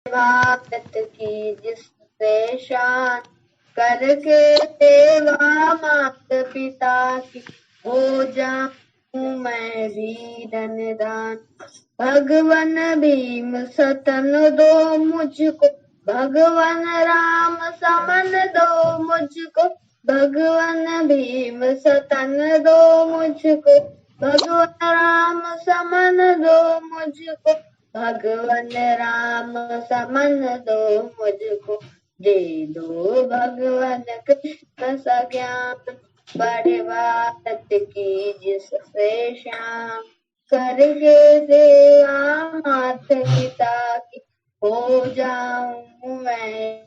भारत की जिससे शान, करके सेवा मात पिता की, हो जाऊं मैं भी धनदान। भगवान भीम सतन दो मुझको, भगवान राम समन दो मुझको, भगवान भीम सतन दो मुझको, भगवान राम समन दो मुझको, भगवान राम समन दो मुझको, दे दो भगवान कृष्ण सा ज्ञान, बड़े भारत की जिससे शान, करके सेवा मात पिता की, हो जाऊं मैं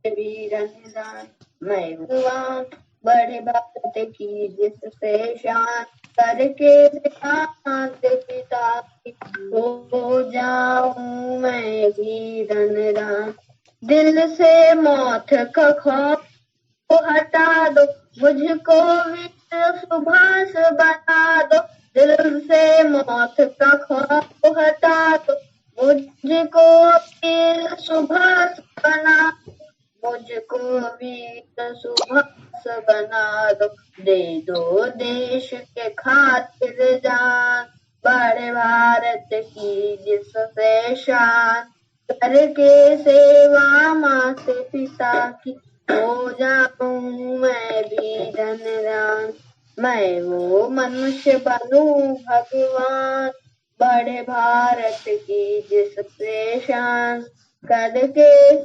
वीरंदान। मैं भगवान बड़े भारत की जिससे शान, करके सेवा मात पिता की, हो जाऊं मैं वीरंदान। दिल से मौत का खौफ हटा दो, मुझको वीर सुभाष बना दो, दिल से मौत का खौफ हटा दो, मुझको वीर सुभाष बना दो, मुझको वीर सुभाष बना दो, दे दो देश के खातिर जान, बड़े भारत की जिससे शान, करके सेवा मात पिता की, हो जाऊं मैं भी धनवान। मैं वो मनुष्य बनूं भगवान, बड़े भारत की जिससे शान, करके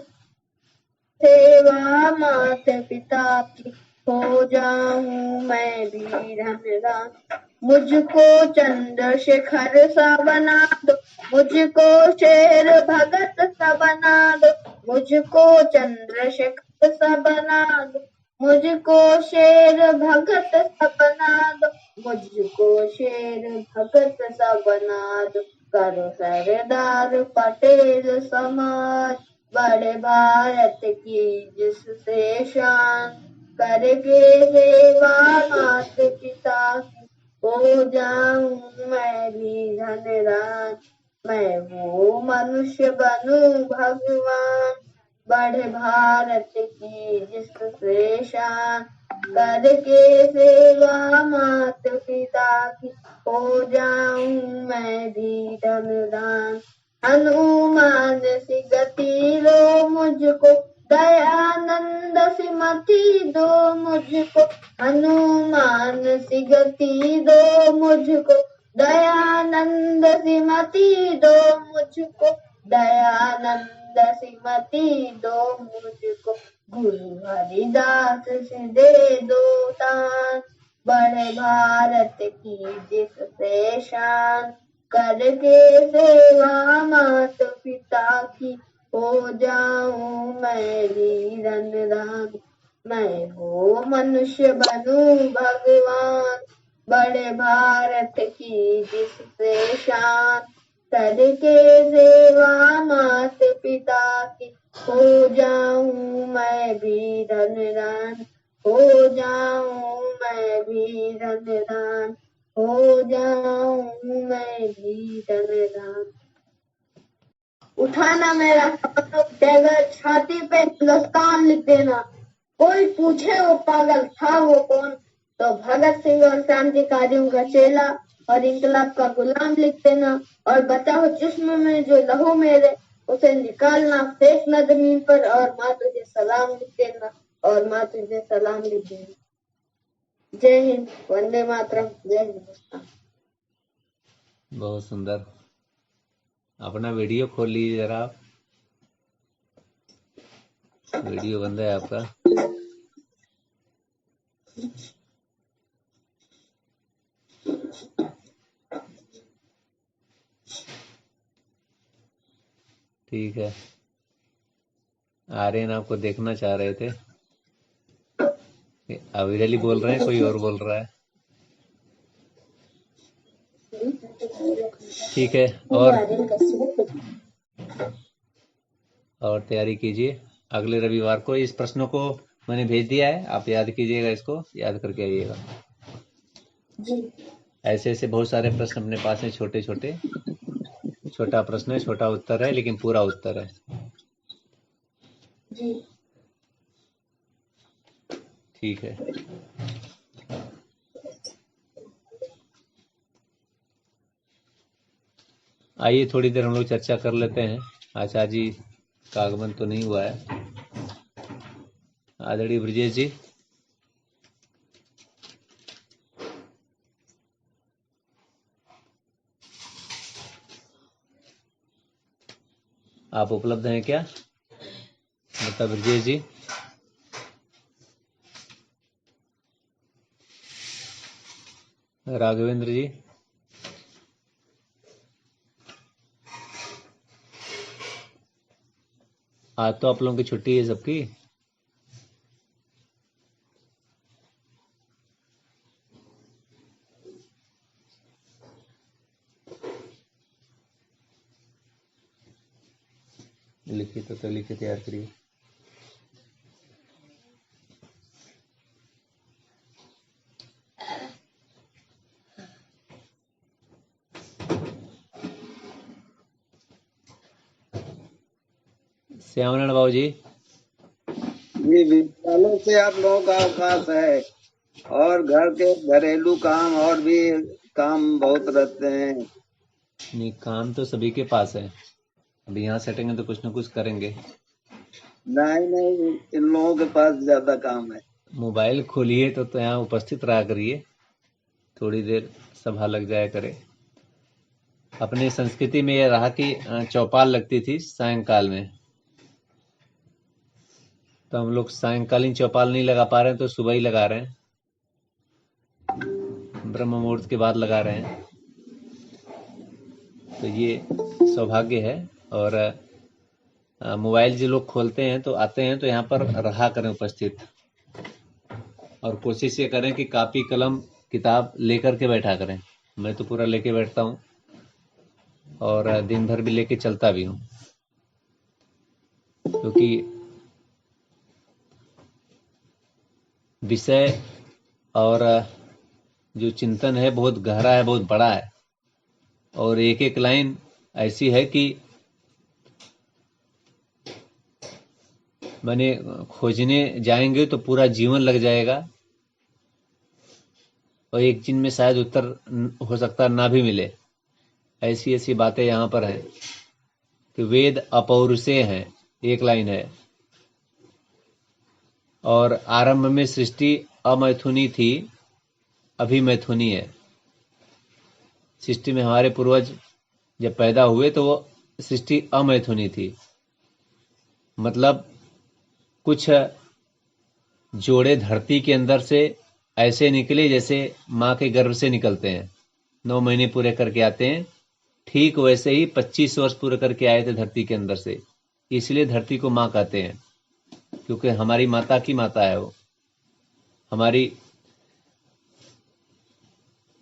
सेवा मात पिता की, हो जाऊं मैं भी धनवान। मुझको चंद्रशेखर सा बना दो, मुझको शेर भगत सा बना दो, मुझको चंद्रशेखर सा बना दो, मुझको शेर भगत सा बना दो, मुझको शेर भगत सा बना दो, करो सरदार पटेल समाज, बड़े भारत की जिससे शान, करके सेवा मात पिता की, हो जाऊं मैं भी धनवान। मैं वो मनुष्य बनूं भगवान, बड़े भारत की जिससे शान, करके सेवा मात पिता की, हो जाऊं मैं भी धनवान। हनुमान सी गति दो मुझको, दयानंद सी मति दो मुझको, हनुमान सी गति दो मुझको, दयानंद सी मति दो मुझको, दयानंद सी मति दो मुझको, गुरु हरिदास से दे दो दान, बड़े भारत की जिससे शान, करके सेवा मात पिता की, हो जाऊं मैं भी धनवान। मैं वो मनुष्य बनूं भगवान, बड़े भारत की जिससे शान, करके सेवा मात पिता की, हो जाऊं मैं भी धनवान, हो जाऊं मैं भी धनवान, हो जाऊं मैं भी धनवान। उठाना मेरा उठेगा, छाती पे हिंदुस्तान लिख देना, कोई पूछे वो पागल था वो कौन, तो भगत सिंह और क्रांतिकारियों का चेला और इंकलाब का गुलाम लिख देना, और बचा हो जिस्म में जो लहू मेरे, उसे निकालना फेंकना जमीन पर, और माँ तुझे सलाम लिख देना, और माँ तुझे सलाम लिख देना। जय हिंद, वंदे मातरम, जय हिंदुस्तान। बहुत सुंदर। अपना वीडियो खोल लीजिए जरा, वीडियो बंद है आपका। ठीक है, आर्यन आपको देखना चाह रहे थे। अविरली बोल रहे हैं, कोई और बोल रहा है? ठीक है, और तैयारी कीजिए। अगले रविवार को इस प्रश्नों को मैंने भेज दिया है, आप याद कीजिएगा, इसको याद करके आइएगा। जी। ऐसे ऐसे बहुत सारे प्रश्न अपने पास हैं, छोटे छोटे। छोटा प्रश्न है, छोटा उत्तर है, लेकिन पूरा उत्तर है। जी। ठीक है। आइए थोड़ी देर हम लोग चर्चा कर लेते हैं। आचार्य जी का आगमन तो नहीं हुआ है। आदरणीय ब्रजेश जी, आप उपलब्ध हैं क्या? मतलब ब्रजेश जी। राघवेंद्र जी, आज तो आप लोगों की छुट्टी है सबकी। लिखित तो लिखित तैयार करिए। श्यामनारायण बाबू जी, ये विद्यालय से आप लोगों का अवकाश है और घर के घरेलू काम और भी काम बहुत रहते हैं। नहीं, काम तो सभी के पास है। अभी यहाँ सेटेंगे तो कुछ ना कुछ करेंगे। नहीं, इन लोगों के पास ज्यादा काम है। मोबाइल खोलिए तो यहाँ उपस्थित रहा करिए, थोड़ी देर सभा लग जाया करे। अपने संस्कृति में यह रहा कि चौपाल लगती थी सायंकाल में, तो हम लोग सायंकालीन चौपाल नहीं लगा पा रहे हैं, तो सुबह ही लगा रहे हैं, ब्रह्म मुहूर्त के बाद लगा रहे हैं। तो ये सौभाग्य है। और मोबाइल जो लोग खोलते हैं तो आते हैं तो यहाँ पर रहा करें उपस्थित, और कोशिश ये करें कि कापी कलम किताब लेकर के बैठा करें। मैं तो पूरा लेके बैठता हूँ और दिन भर भी लेके चलता भी हूँ, क्योंकि विषय और जो चिंतन है बहुत गहरा है, बहुत बड़ा है, और एक एक लाइन ऐसी है कि मैंने खोजने जाएंगे तो पूरा जीवन लग जाएगा, और एक चीज में शायद उत्तर हो सकता ना भी मिले। ऐसी ऐसी बातें यहाँ पर हैं कि वेद अपौरुषेय हैं, एक लाइन है, और आरंभ में सृष्टि अमैथुनी थी, अभी मैथुनी है। सृष्टि में हमारे पूर्वज जब पैदा हुए तो वो सृष्टि अमैथुनी थी, मतलब कुछ जोड़े धरती के अंदर से ऐसे निकले जैसे माँ के गर्भ से निकलते हैं, 9 महीने पूरे करके आते हैं, ठीक वैसे ही 25 वर्ष पूरे करके आए थे धरती के अंदर से। इसलिए धरती को माँ कहते हैं, क्योंकि हमारी माता की माता है वो, हमारी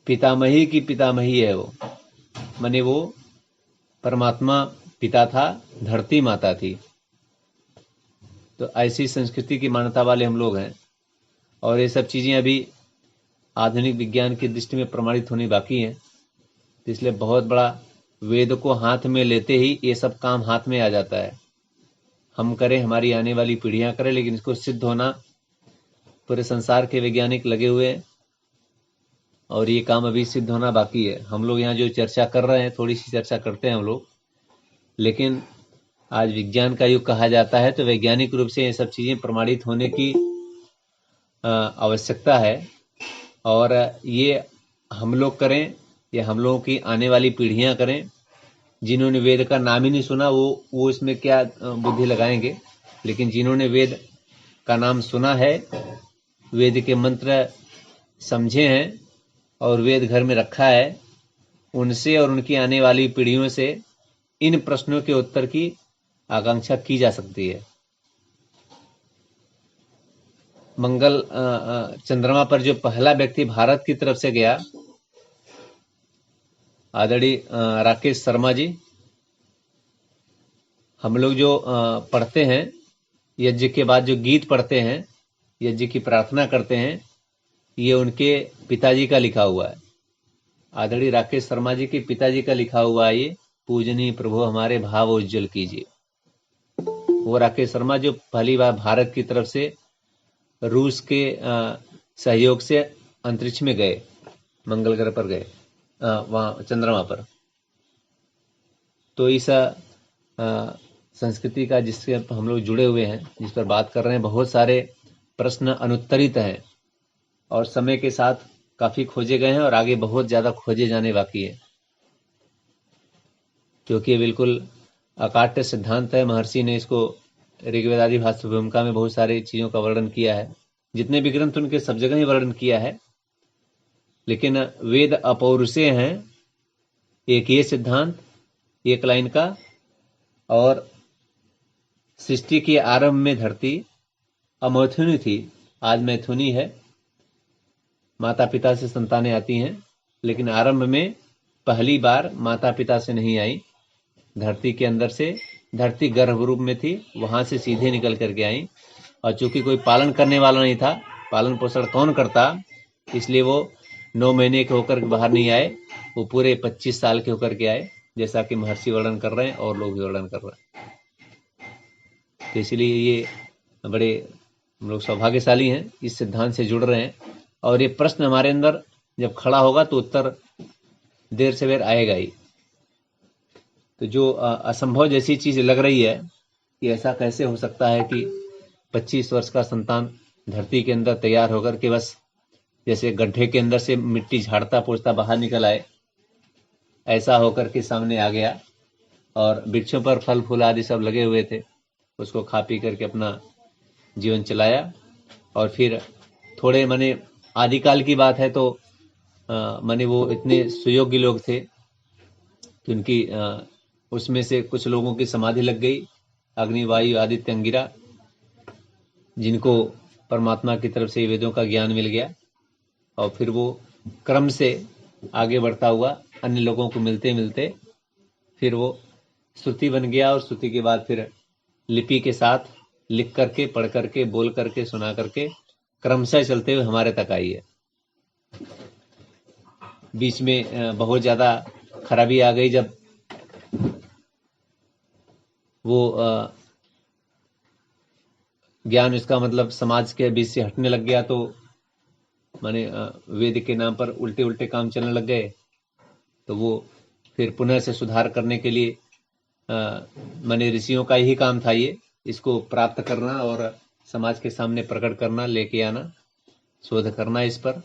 पितामही की पितामही है वो, माने वो परमात्मा पिता था, धरती माता थी। तो ऐसी संस्कृति की मान्यता वाले हम लोग हैं, और ये सब चीजें अभी आधुनिक विज्ञान की दृष्टि में प्रमाणित होनी बाकी हैं। इसलिए बहुत बड़ा वेद को हाथ में लेते ही ये सब काम हाथ में आ जाता है। हम करें, हमारी आने वाली पीढ़ियां करें, लेकिन इसको सिद्ध होना पूरे संसार के वैज्ञानिक लगे हुए हैं, और ये काम अभी सिद्ध होना बाकी है। हम लोग यहाँ जो चर्चा कर रहे हैं, थोड़ी सी चर्चा करते हैं हम लोग, लेकिन आज विज्ञान का युग कहा जाता है, तो वैज्ञानिक रूप से ये सब चीजें प्रमाणित होने की आवश्यकता है। और ये हम लोग करें या हम लोगों की आने वाली पीढ़ियां करें। जिन्होंने वेद का नाम ही नहीं सुना वो इसमें क्या बुद्धि लगाएंगे, लेकिन जिन्होंने वेद का नाम सुना है, वेद के मंत्र समझे हैं और वेद घर में रखा है, उनसे और उनकी आने वाली पीढ़ियों से इन प्रश्नों के उत्तर की आकांक्षा की जा सकती है। मंगल चंद्रमा पर जो पहला व्यक्ति भारत की तरफ से गया, आदरणीय राकेश शर्मा जी, हम लोग जो पढ़ते हैं यज्ञ के बाद, जो गीत पढ़ते हैं, यज्ञ की प्रार्थना करते हैं, ये उनके पिताजी का लिखा हुआ है। आदरणीय राकेश शर्मा जी के पिताजी का लिखा हुआ है ये, पूजनीय प्रभु हमारे भाव उज्जवल कीजिए। वो राकेश शर्मा जो पहली बार भारत की तरफ से रूस के सहयोग से अंतरिक्ष में गए, मंगल ग्रह पर गए, वहां चंद्रमा पर। तो इस संस्कृति का जिससे हम लोग जुड़े हुए हैं, जिस पर बात कर रहे हैं, बहुत सारे प्रश्न अनुत्तरित हैं और समय के साथ काफी खोजे गए हैं और आगे बहुत ज्यादा खोजे जाने बाकी है, क्योंकि ये बिल्कुल अकाट्य सिद्धांत है। महर्षि ने इसको ऋग्वेद आदि भाष्य भूमिका में बहुत सारी चीजों का वर्णन किया है, जितने भी ग्रंथ उनके सब जगह ही वर्णन किया है। लेकिन वेद अपौरुषेय हैं, एक ये सिद्धांत एक लाइन का, और सृष्टि के आरंभ में धरती अमैथुनी थी, आज मैथुनी है। माता पिता से संतानें आती हैं, लेकिन आरंभ में पहली बार माता पिता से नहीं आई, धरती के अंदर से, धरती गर्भ रूप में थी, वहां से सीधे निकल करके आई। और चूंकि कोई पालन करने वाला नहीं था, पालन पोषण कौन करता, इसलिए वो 9 महीने के होकर बाहर नहीं आए, वो पूरे 25 साल के होकर के आए, जैसा कि महर्षि वर्णन कर रहे हैं और लोग भी वर्णन कर रहे हैं। तो इसलिए ये बड़े हम लोग सौभाग्यशाली हैं, इस सिद्धांत से जुड़ रहे हैं। और ये प्रश्न हमारे अंदर जब खड़ा होगा तो उत्तर देर से देर आएगा ही। तो जो असंभव जैसी चीज लग रही है कि ऐसा कैसे हो सकता है कि 25 वर्ष का संतान धरती के अंदर तैयार होकर के बस जैसे गड्ढे के अंदर से मिट्टी झाड़ता पोछता बाहर निकल आए, ऐसा होकर के सामने आ गया। और वृक्षों पर फल फूल आदि सब लगे हुए थे, उसको खा पी करके अपना जीवन चलाया। और फिर थोड़े माने आदिकाल की बात है तो माने वो इतने सुयोग्य लोग थे कि उनकी उसमें से कुछ लोगों की समाधि लग गई, अग्नि वायु आदित्य अंगिरा, जिनको परमात्मा की तरफ से वेदों का ज्ञान मिल गया। और फिर वो क्रम से आगे बढ़ता हुआ अन्य लोगों को मिलते मिलते फिर वो श्रुति बन गया, और श्रुति के बाद फिर लिपि के साथ लिख करके, पढ़ करके, बोल करके, सुना करके क्रमशः चलते हुए हमारे तक आई है। बीच में बहुत ज्यादा खराबी आ गई, जब वो ज्ञान, इसका मतलब समाज के बीच से हटने लग गया, तो माने वेद के नाम पर उल्टे उल्टे काम चलने लग गए। तो वो फिर पुनः से सुधार करने के लिए माने ऋषियों का ही काम था ये, इसको प्राप्त करना और समाज के सामने प्रकट करना, लेके आना, शोध करना इस पर।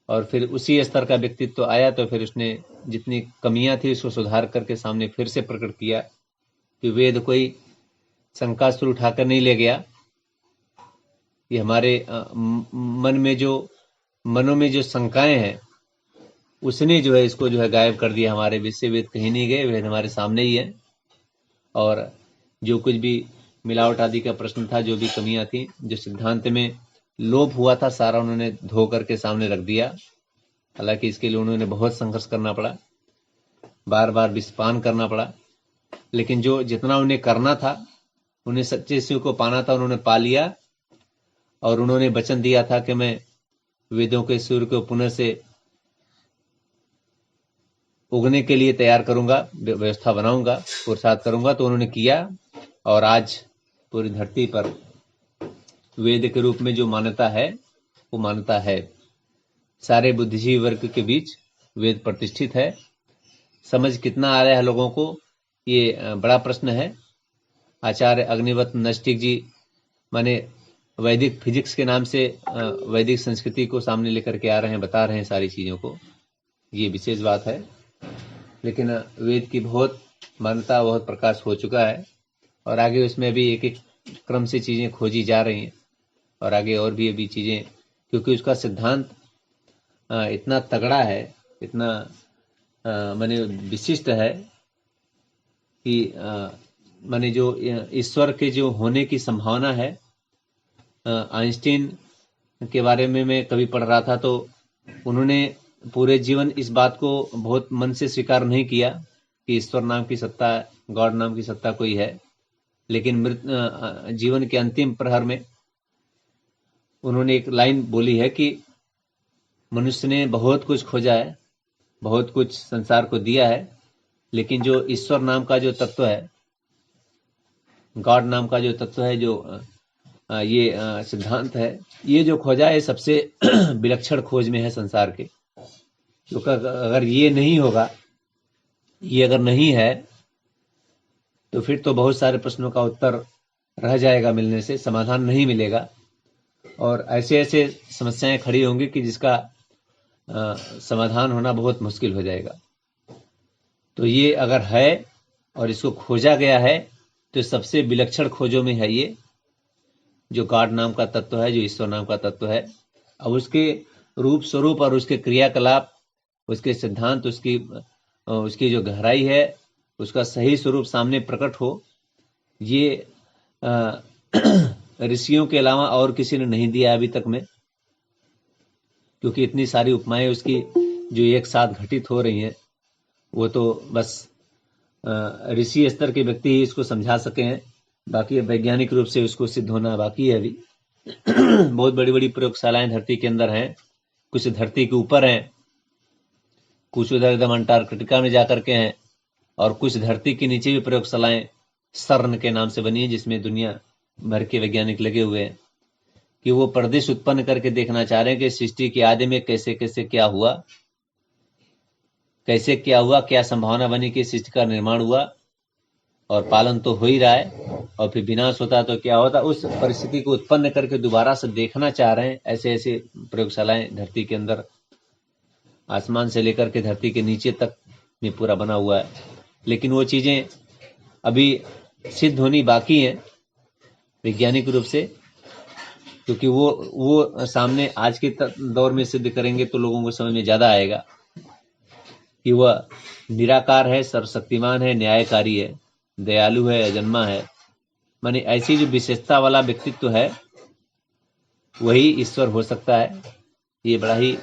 और फिर उसी स्तर का व्यक्तित्व आया, तो फिर उसने जितनी कमियां थी उसको सुधार करके सामने फिर से प्रकट किया कि वेद कोई शंकास्त्र उठाकर नहीं ले गया, ये हमारे मनों में जो शंकाएं हैं उसने जो है इसको जो है गायब कर दिया। हमारे बीच से वेद कहीं नहीं गए, वेद हमारे सामने ही है। और जो कुछ भी मिलावट आदि का प्रश्न था, जो भी कमियां थी, जो सिद्धांत में लोप हुआ था, सारा उन्होंने धो करके सामने रख दिया। हालांकि इसके लिए उन्होंने बहुत संघर्ष करना पड़ा, बार बार विषपान करना पड़ा, लेकिन जो जितना उन्हें करना था, उन्हें सच्चे शिव को पाना था, उन्होंने पा लिया। और उन्होंने वचन दिया था कि मैं वेदों के सूर्य को पुनः से उगने के लिए तैयार करूंगा, व्यवस्था बनाऊंगा, पुरुषार्थ करूंगा। तो उन्होंने किया, और आज पूरी धरती पर वेद के रूप में जो मान्यता है वो मान्यता है। सारे बुद्धिजीवी वर्ग के बीच वेद प्रतिष्ठित है। समझ कितना आ रहा है लोगों को, ये बड़ा प्रश्न है। आचार्य अग्निवत नस्टिक जी माने वैदिक फिजिक्स के नाम से वैदिक संस्कृति को सामने लेकर के आ रहे हैं, बता रहे हैं सारी चीजों को, ये विशेष बात है। लेकिन वेद की बहुत मान्यता, बहुत प्रकाश हो चुका है, और आगे उसमें भी एक एक क्रम से चीजें खोजी जा रही हैं, और आगे और भी अभी चीजें, क्योंकि उसका सिद्धांत इतना तगड़ा है, इतना माने विशिष्ट है कि माने जो ईश्वर के जो होने की संभावना है, आइंस्टीन के बारे में मैं कभी पढ़ रहा था, तो उन्होंने पूरे जीवन इस बात को बहुत मन से स्वीकार नहीं किया कि ईश्वर नाम की सत्ता, गॉड नाम की सत्ता कोई है। लेकिन जीवन के अंतिम प्रहर में उन्होंने एक लाइन बोली है कि मनुष्य ने बहुत कुछ खोजा है, बहुत कुछ संसार को दिया है, लेकिन जो ईश्वर नाम का जो तत्व है, गॉड नाम का जो तत्व है, जो ये सिद्धांत है, ये जो खोजा है सबसे विलक्षण खोज में है संसार के। क्योंकि अगर ये नहीं होगा, ये अगर नहीं है, तो फिर तो बहुत सारे प्रश्नों का उत्तर रह जाएगा मिलने से, समाधान नहीं मिलेगा, और ऐसे ऐसे समस्याएं खड़ी होंगी कि जिसका समाधान होना बहुत मुश्किल हो जाएगा। तो ये अगर है और इसको खोजा गया है, तो सबसे विलक्षण खोजों में है ये, जो गॉड नाम का तत्व है, जो ईश्वर नाम का तत्व है। अब उसके रूप स्वरूप और उसके क्रियाकलाप, उसके सिद्धांत, उसकी जो गहराई है, उसका सही स्वरूप सामने प्रकट हो, ये ऋषियों के अलावा और किसी ने नहीं दिया अभी तक में। क्योंकि इतनी सारी उपमाएं उसकी जो एक साथ घटित हो रही हैं, वो तो बस ऋषि स्तर के व्यक्ति ही इसको समझा सके हैं। बाकी वैज्ञानिक रूप से उसको सिद्ध होना बाकी है अभी। बहुत बड़ी बड़ी प्रयोगशालाएं धरती के अंदर हैं, कुछ धरती के ऊपर हैं, कुछ उधर एकदम अंटार्कटिका में जाकर के हैं, और कुछ धरती के नीचे भी प्रयोगशालाएं सर्न के नाम से बनी है, जिसमें दुनिया भर के वैज्ञानिक लगे हुए हैं कि वो प्रदेश उत्पन्न करके देखना चाह रहे हैं कि सृष्टि के आदि में कैसे कैसे क्या हुआ, क्या संभावना बनी कि सृष्टि का निर्माण हुआ, और पालन तो हो ही रहा है, और फिर विनाश होता तो क्या होता, उस परिस्थिति को उत्पन्न करके दोबारा से देखना चाह रहे हैं। ऐसे ऐसे प्रयोगशालाएं धरती के अंदर, आसमान से लेकर के धरती के नीचे तक में पूरा बना हुआ है। लेकिन वो चीजें अभी सिद्ध होनी बाकी हैं वैज्ञानिक रूप से, क्योंकि वो सामने आज के दौर में सिद्ध करेंगे तो लोगों को समझ में ज्यादा आएगा कि वह निराकार है, सर्वशक्तिमान है, न्यायकारी है, दयालु है, अजन्मा है। माने ऐसी जो विशेषता वाला व्यक्तित्व है, वही ईश्वर हो सकता है। ये बड़ा ही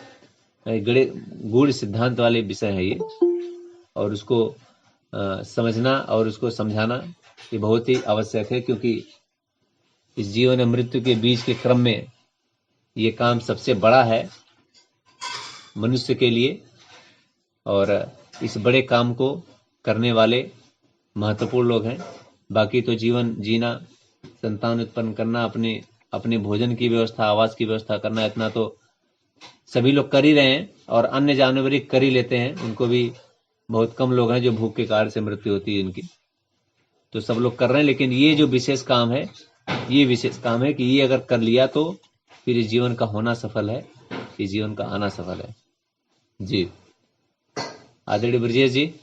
गूढ़ सिद्धांत वाले विषय है ये, और उसको समझना और उसको समझाना ये बहुत ही आवश्यक है, क्योंकि इस जीवन और मृत्यु के बीच के क्रम में ये काम सबसे बड़ा है मनुष्य के लिए, और इस बड़े काम को करने वाले महत्वपूर्ण लोग हैं। बाकी तो जीवन जीना, संतान उत्पन्न करना, अपने भोजन की व्यवस्था, आवास की व्यवस्था करना, इतना तो सभी लोग कर ही रहे हैं, और अन्य जानवर भी कर ही लेते हैं। उनको भी बहुत कम लोग हैं जो भूख के कारण से मृत्यु होती है इनकी, तो सब लोग कर रहे हैं। लेकिन ये जो विशेष काम है, ये विशेष काम है कि ये अगर कर लिया तो फिर इस जीवन का होना सफल है, इस जीवन का आना सफल है। जी आदरणीय ब्रजेश जी,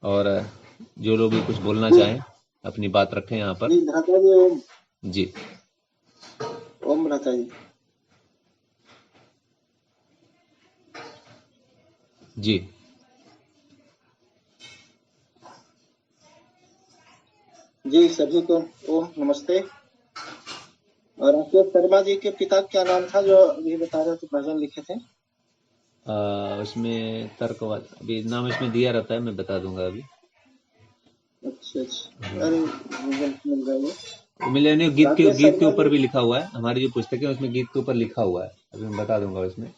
और जो लोग भी कुछ बोलना चाहें अपनी बात रखें यहाँ पर। जी ओम भ्राता जी। जी जी सभी को ओम नमस्ते। और राकेश शर्मा जी के पिता क्या नाम था जो अभी बता रहे थे, भजन लिखे थे? उसमें तर्कवाद अभी नाम इसमें दिया रहता है, मैं बता दूंगा अभी। अच्छा अच्छा, अरे मिल गया वो। मिलेनियो गीत के ऊपर भी लिखा हुआ है, हमारी जो पुस्तक है उसमें गीत के ऊपर लिखा हुआ है, अभी मैं बता दूंगा उसमें।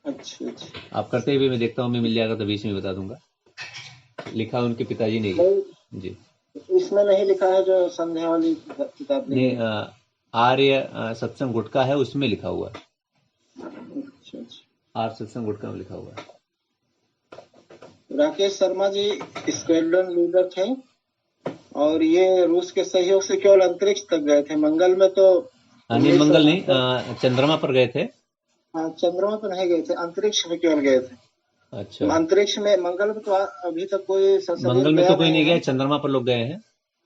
अच्छा अच्छा, आप करते हुए मैं देखता हूँ, मैं मिल जाएगा तो बीच में बता दूंगा। लिखा उनके पिताजी ने जी। इसमें नहीं लिखा है जो संध्या वाली किताब नहीं, आर्य सत्संग गुटका है, उसमें लिखा हुआ है। अच्छा अच्छा, आर्य सत्संग गुटका में लिखा हुआ है। राकेश शर्मा जी स्क्वाड्रन लीडर थे, और ये रूस के सहयोग से केवल अंतरिक्ष तक गए थे। मंगल में तो नहीं, मंगल नहीं, चंद्रमा पर गए थे। हाँ, चंद्रमा पर नहीं गए थे, अंतरिक्ष में केवल गए थे। अच्छा, अंतरिक्ष में, मंगल में तो अभी तक कोई मंगल में तो कोई नहीं गया, चंद्रमा पर लोग गए हैं।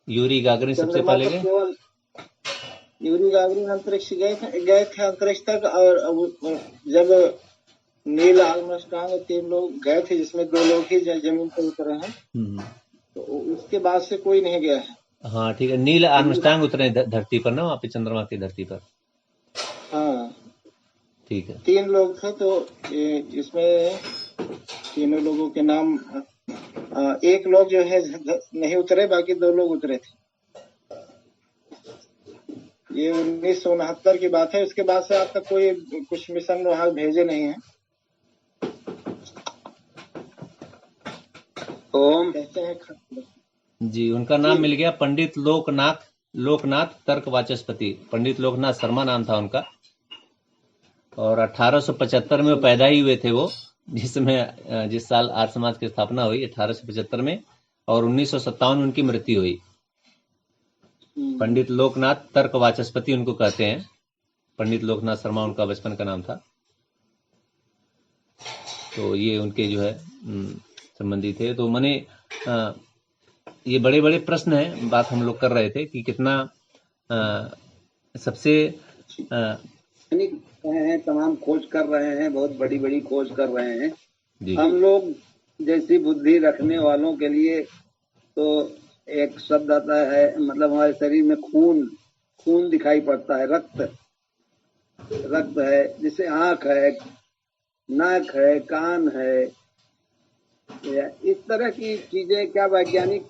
यूरी गागरिन सबसे पहले गए। केवल यूरी गागरिन अंतरिक्ष गए थे अंतरिक्ष तक, और जब नील आर्मस्ट्रांग 3 लोग गए थे, जिसमें 2 लोग ही जमीन पर उतरे हैं, तो उसके बाद से कोई नहीं गया है। हाँ ठीक है, नील आर्मस्ट्रांग उतरे धरती पर ना, वहाँ पे चंद्रमा की धरती पर। हाँ ठीक है, 3 लोग थे, तो इसमें तीनों लोगों के नाम, एक लोग जो है नहीं उतरे, बाकी 2 लोग उतरे थे। ये 1969 की बात है। उसके बाद से आपका कोई कुछ मिशन वहां भेजे नहीं है। ओम कहते हैं जी, उनका नाम मिल गया पंडित लोकनाथ तर्क वाचस्पति। पंडित लोकनाथ शर्मा नाम था उनका, और 1875 में वो पैदा ही हुए थे वो, जिस साल आर्य समाज की स्थापना हुई 1875 में, और 1957 में उनकी मृत्यु हुई। पंडित लोकनाथ तर्क वाचस्पति उनको कहते हैं। पंडित लोकनाथ शर्मा उनका बचपन का नाम था। तो ये उनके जो है संबंधी थे। तो मैंने ये बड़े बड़े प्रश्न है, बात हम लोग कर रहे थे कि कितना सबसे हैं, तमाम खोज कर रहे हैं, बहुत बड़ी बड़ी खोज कर रहे हैं। जी, हम लोग जैसी बुद्धि रखने वालों के लिए तो एक शब्द आता है, मतलब हमारे शरीर में खून दिखाई पड़ता है, रक्त है, जिसे आंख है, नाक है, कान है, इस तरह की चीजें क्या वैज्ञानिक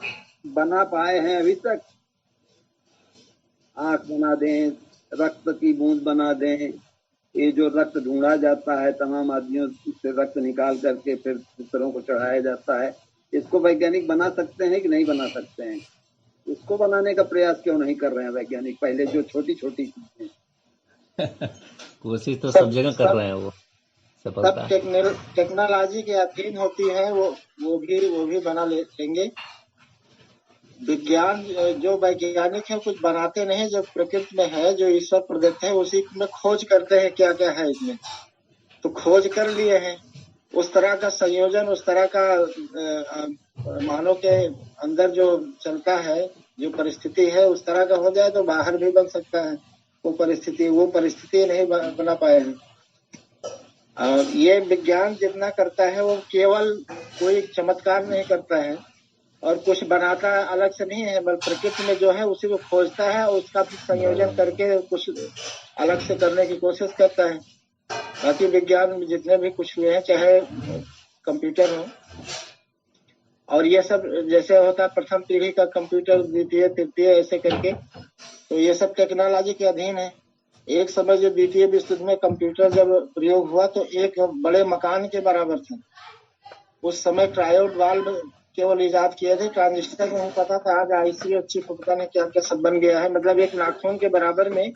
बना पाए हैं अभी तक? आंख बना दें, रक्त की बूंद बना दें, ये जो रक्त ढूंढा जाता है तमाम आदमियों से रक्त निकाल करके फिर दूसरों को चढ़ाया जाता है, इसको वैज्ञानिक बना सकते हैं कि नहीं बना सकते हैं? इसको बनाने का प्रयास क्यों नहीं कर रहे हैं वैज्ञानिक? पहले जो छोटी छोटी चीजें कोशिश तो सब जगह कर रहे हैं, वो सफलता टेक्नोलॉजी के अधीन होती है, वो भी बना लेंगे। विज्ञान जो वैज्ञानिक है कुछ बनाते नहीं, जो प्रकृति में है, जो ईश्वर प्रदत्त है, उसी में खोज करते हैं क्या क्या है इसमें। तो खोज कर लिए हैं, उस तरह का संयोजन, उस तरह का मानव के अंदर जो चलता है, जो परिस्थिति है, उस तरह का हो जाए तो बाहर भी बन सकता है। वो परिस्थिति नहीं बना पाए हैं। ये विज्ञान जितना करता है वो केवल कोई चमत्कार नहीं करता है और कुछ बनाता अलग से नहीं है, बल्कि प्रकृति में जो है उसी को खोजता है और उसका संयोजन करके कुछ अलग से करने की कोशिश करता है। बाकी विज्ञान में जितने भी कुछ हुए हैं, चाहे कंप्यूटर हो और ये सब जैसे होता है प्रथम पीढ़ी का कंप्यूटर, द्वितीय, तृतीय, ऐसे करके, तो ये सब टेक्नोलॉजी के अधीन है। एक समय जो द्वितीय विश्व युद्ध में कंप्यूटर जब प्रयोग हुआ तो एक बड़े मकान के बराबर था। उस समय ट्रायोड वाल्व केवल इजाद किए थे, ट्रांजिस्टर नहीं पता था। आज आईसी और चिप पता नहीं क्या क्या सब बन गया है। मतलब एक नाखून के बराबर में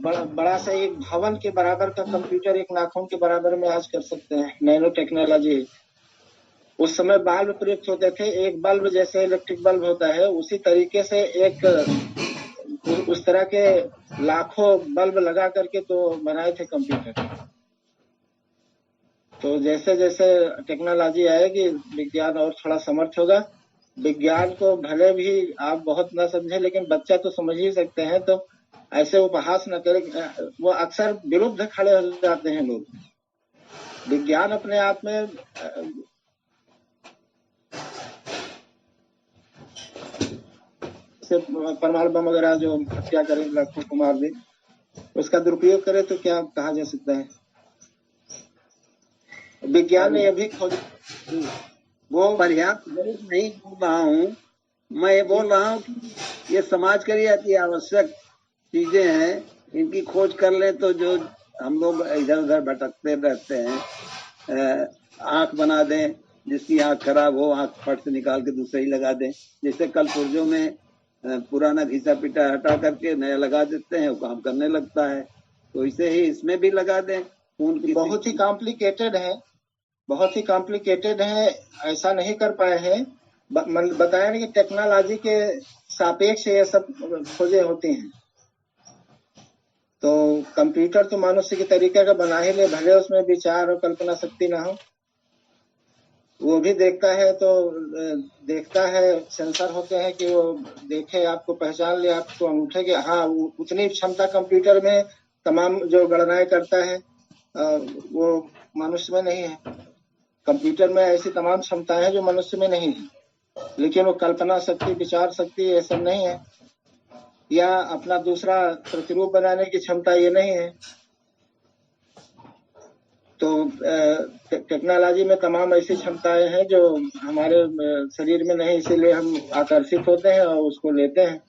बड़ा सा एक भवन के बराबर का कंप्यूटर एक नाखून के बराबर में आज कर सकते हैं। Nano technology. उस समय बल्ब प्रयुक्त होते थे, एक बल्ब जैसे इलेक्ट्रिक बल्ब होता है उसी तरीके से एक उस तरह के लाखों बल्ब लगा करके तो बनाए थे कंप्यूटर। तो जैसे जैसे टेक्नोलॉजी आएगी विज्ञान और थोड़ा समर्थ होगा। विज्ञान को भले भी आप बहुत ना समझे, लेकिन बच्चा तो समझ ही सकते हैं, तो ऐसे उपहास न करें। वो अक्सर विरुद्ध खड़े हो जाते हैं लोग। विज्ञान अपने आप में परमाणु बम वगैरह जो हत्या करे, लाखों को मार दे, उसका दुरुपयोग करे तो क्या कहा जा सकता है? विज्ञान ने अभी खोज वो पर्याप्त नहीं बोल रहा हूँ मैं, ये बोल रहा हूँ कि ये समाज के लिए अति आवश्यक चीजें हैं, इनकी खोज कर ले तो जो हम लोग इधर उधर भटकते रहते हैं, आंख बना दें, जिसकी आंख खराब हो आंख फट से निकाल के दूसरी लगा दें। जैसे कल पुर्जों में पुराना घिसा पिटा हटा करके नया लगा देते हैं, वो काम करने लगता है। तो इसे ही इसमें भी लगा दें। खून की बहुत ही कॉम्प्लिकेटेड है, बहुत ही कॉम्प्लिकेटेड है, ऐसा नहीं कर पाए हैं। बताया कि टेक्नोलॉजी के सापेक्ष ये सब खोजे होती हैं। तो कंप्यूटर तो मनुष्य के तरीके का बना ही ले, भले उसमें विचार और कल्पना शक्ति ना हो। वो भी देखता है तो देखता है, सेंसर होते हैं कि वो देखे, आपको पहचान ले, आपको अंगूठे के, हाँ उतनी क्षमता कंप्यूटर में तमाम जो गणनाएं करता है वो मनुष्य में नहीं है। कंप्यूटर में ऐसी तमाम क्षमताएं हैं जो मनुष्य में नहीं है, लेकिन वो कल्पना शक्ति, विचार शक्ति ये सब नहीं है, या अपना दूसरा प्रतिरूप बनाने की क्षमता ये नहीं है। तो टेक्नोलॉजी में तमाम ऐसी क्षमताएं हैं जो हमारे शरीर में नहीं, इसीलिए हम आकर्षित होते हैं और उसको लेते हैं।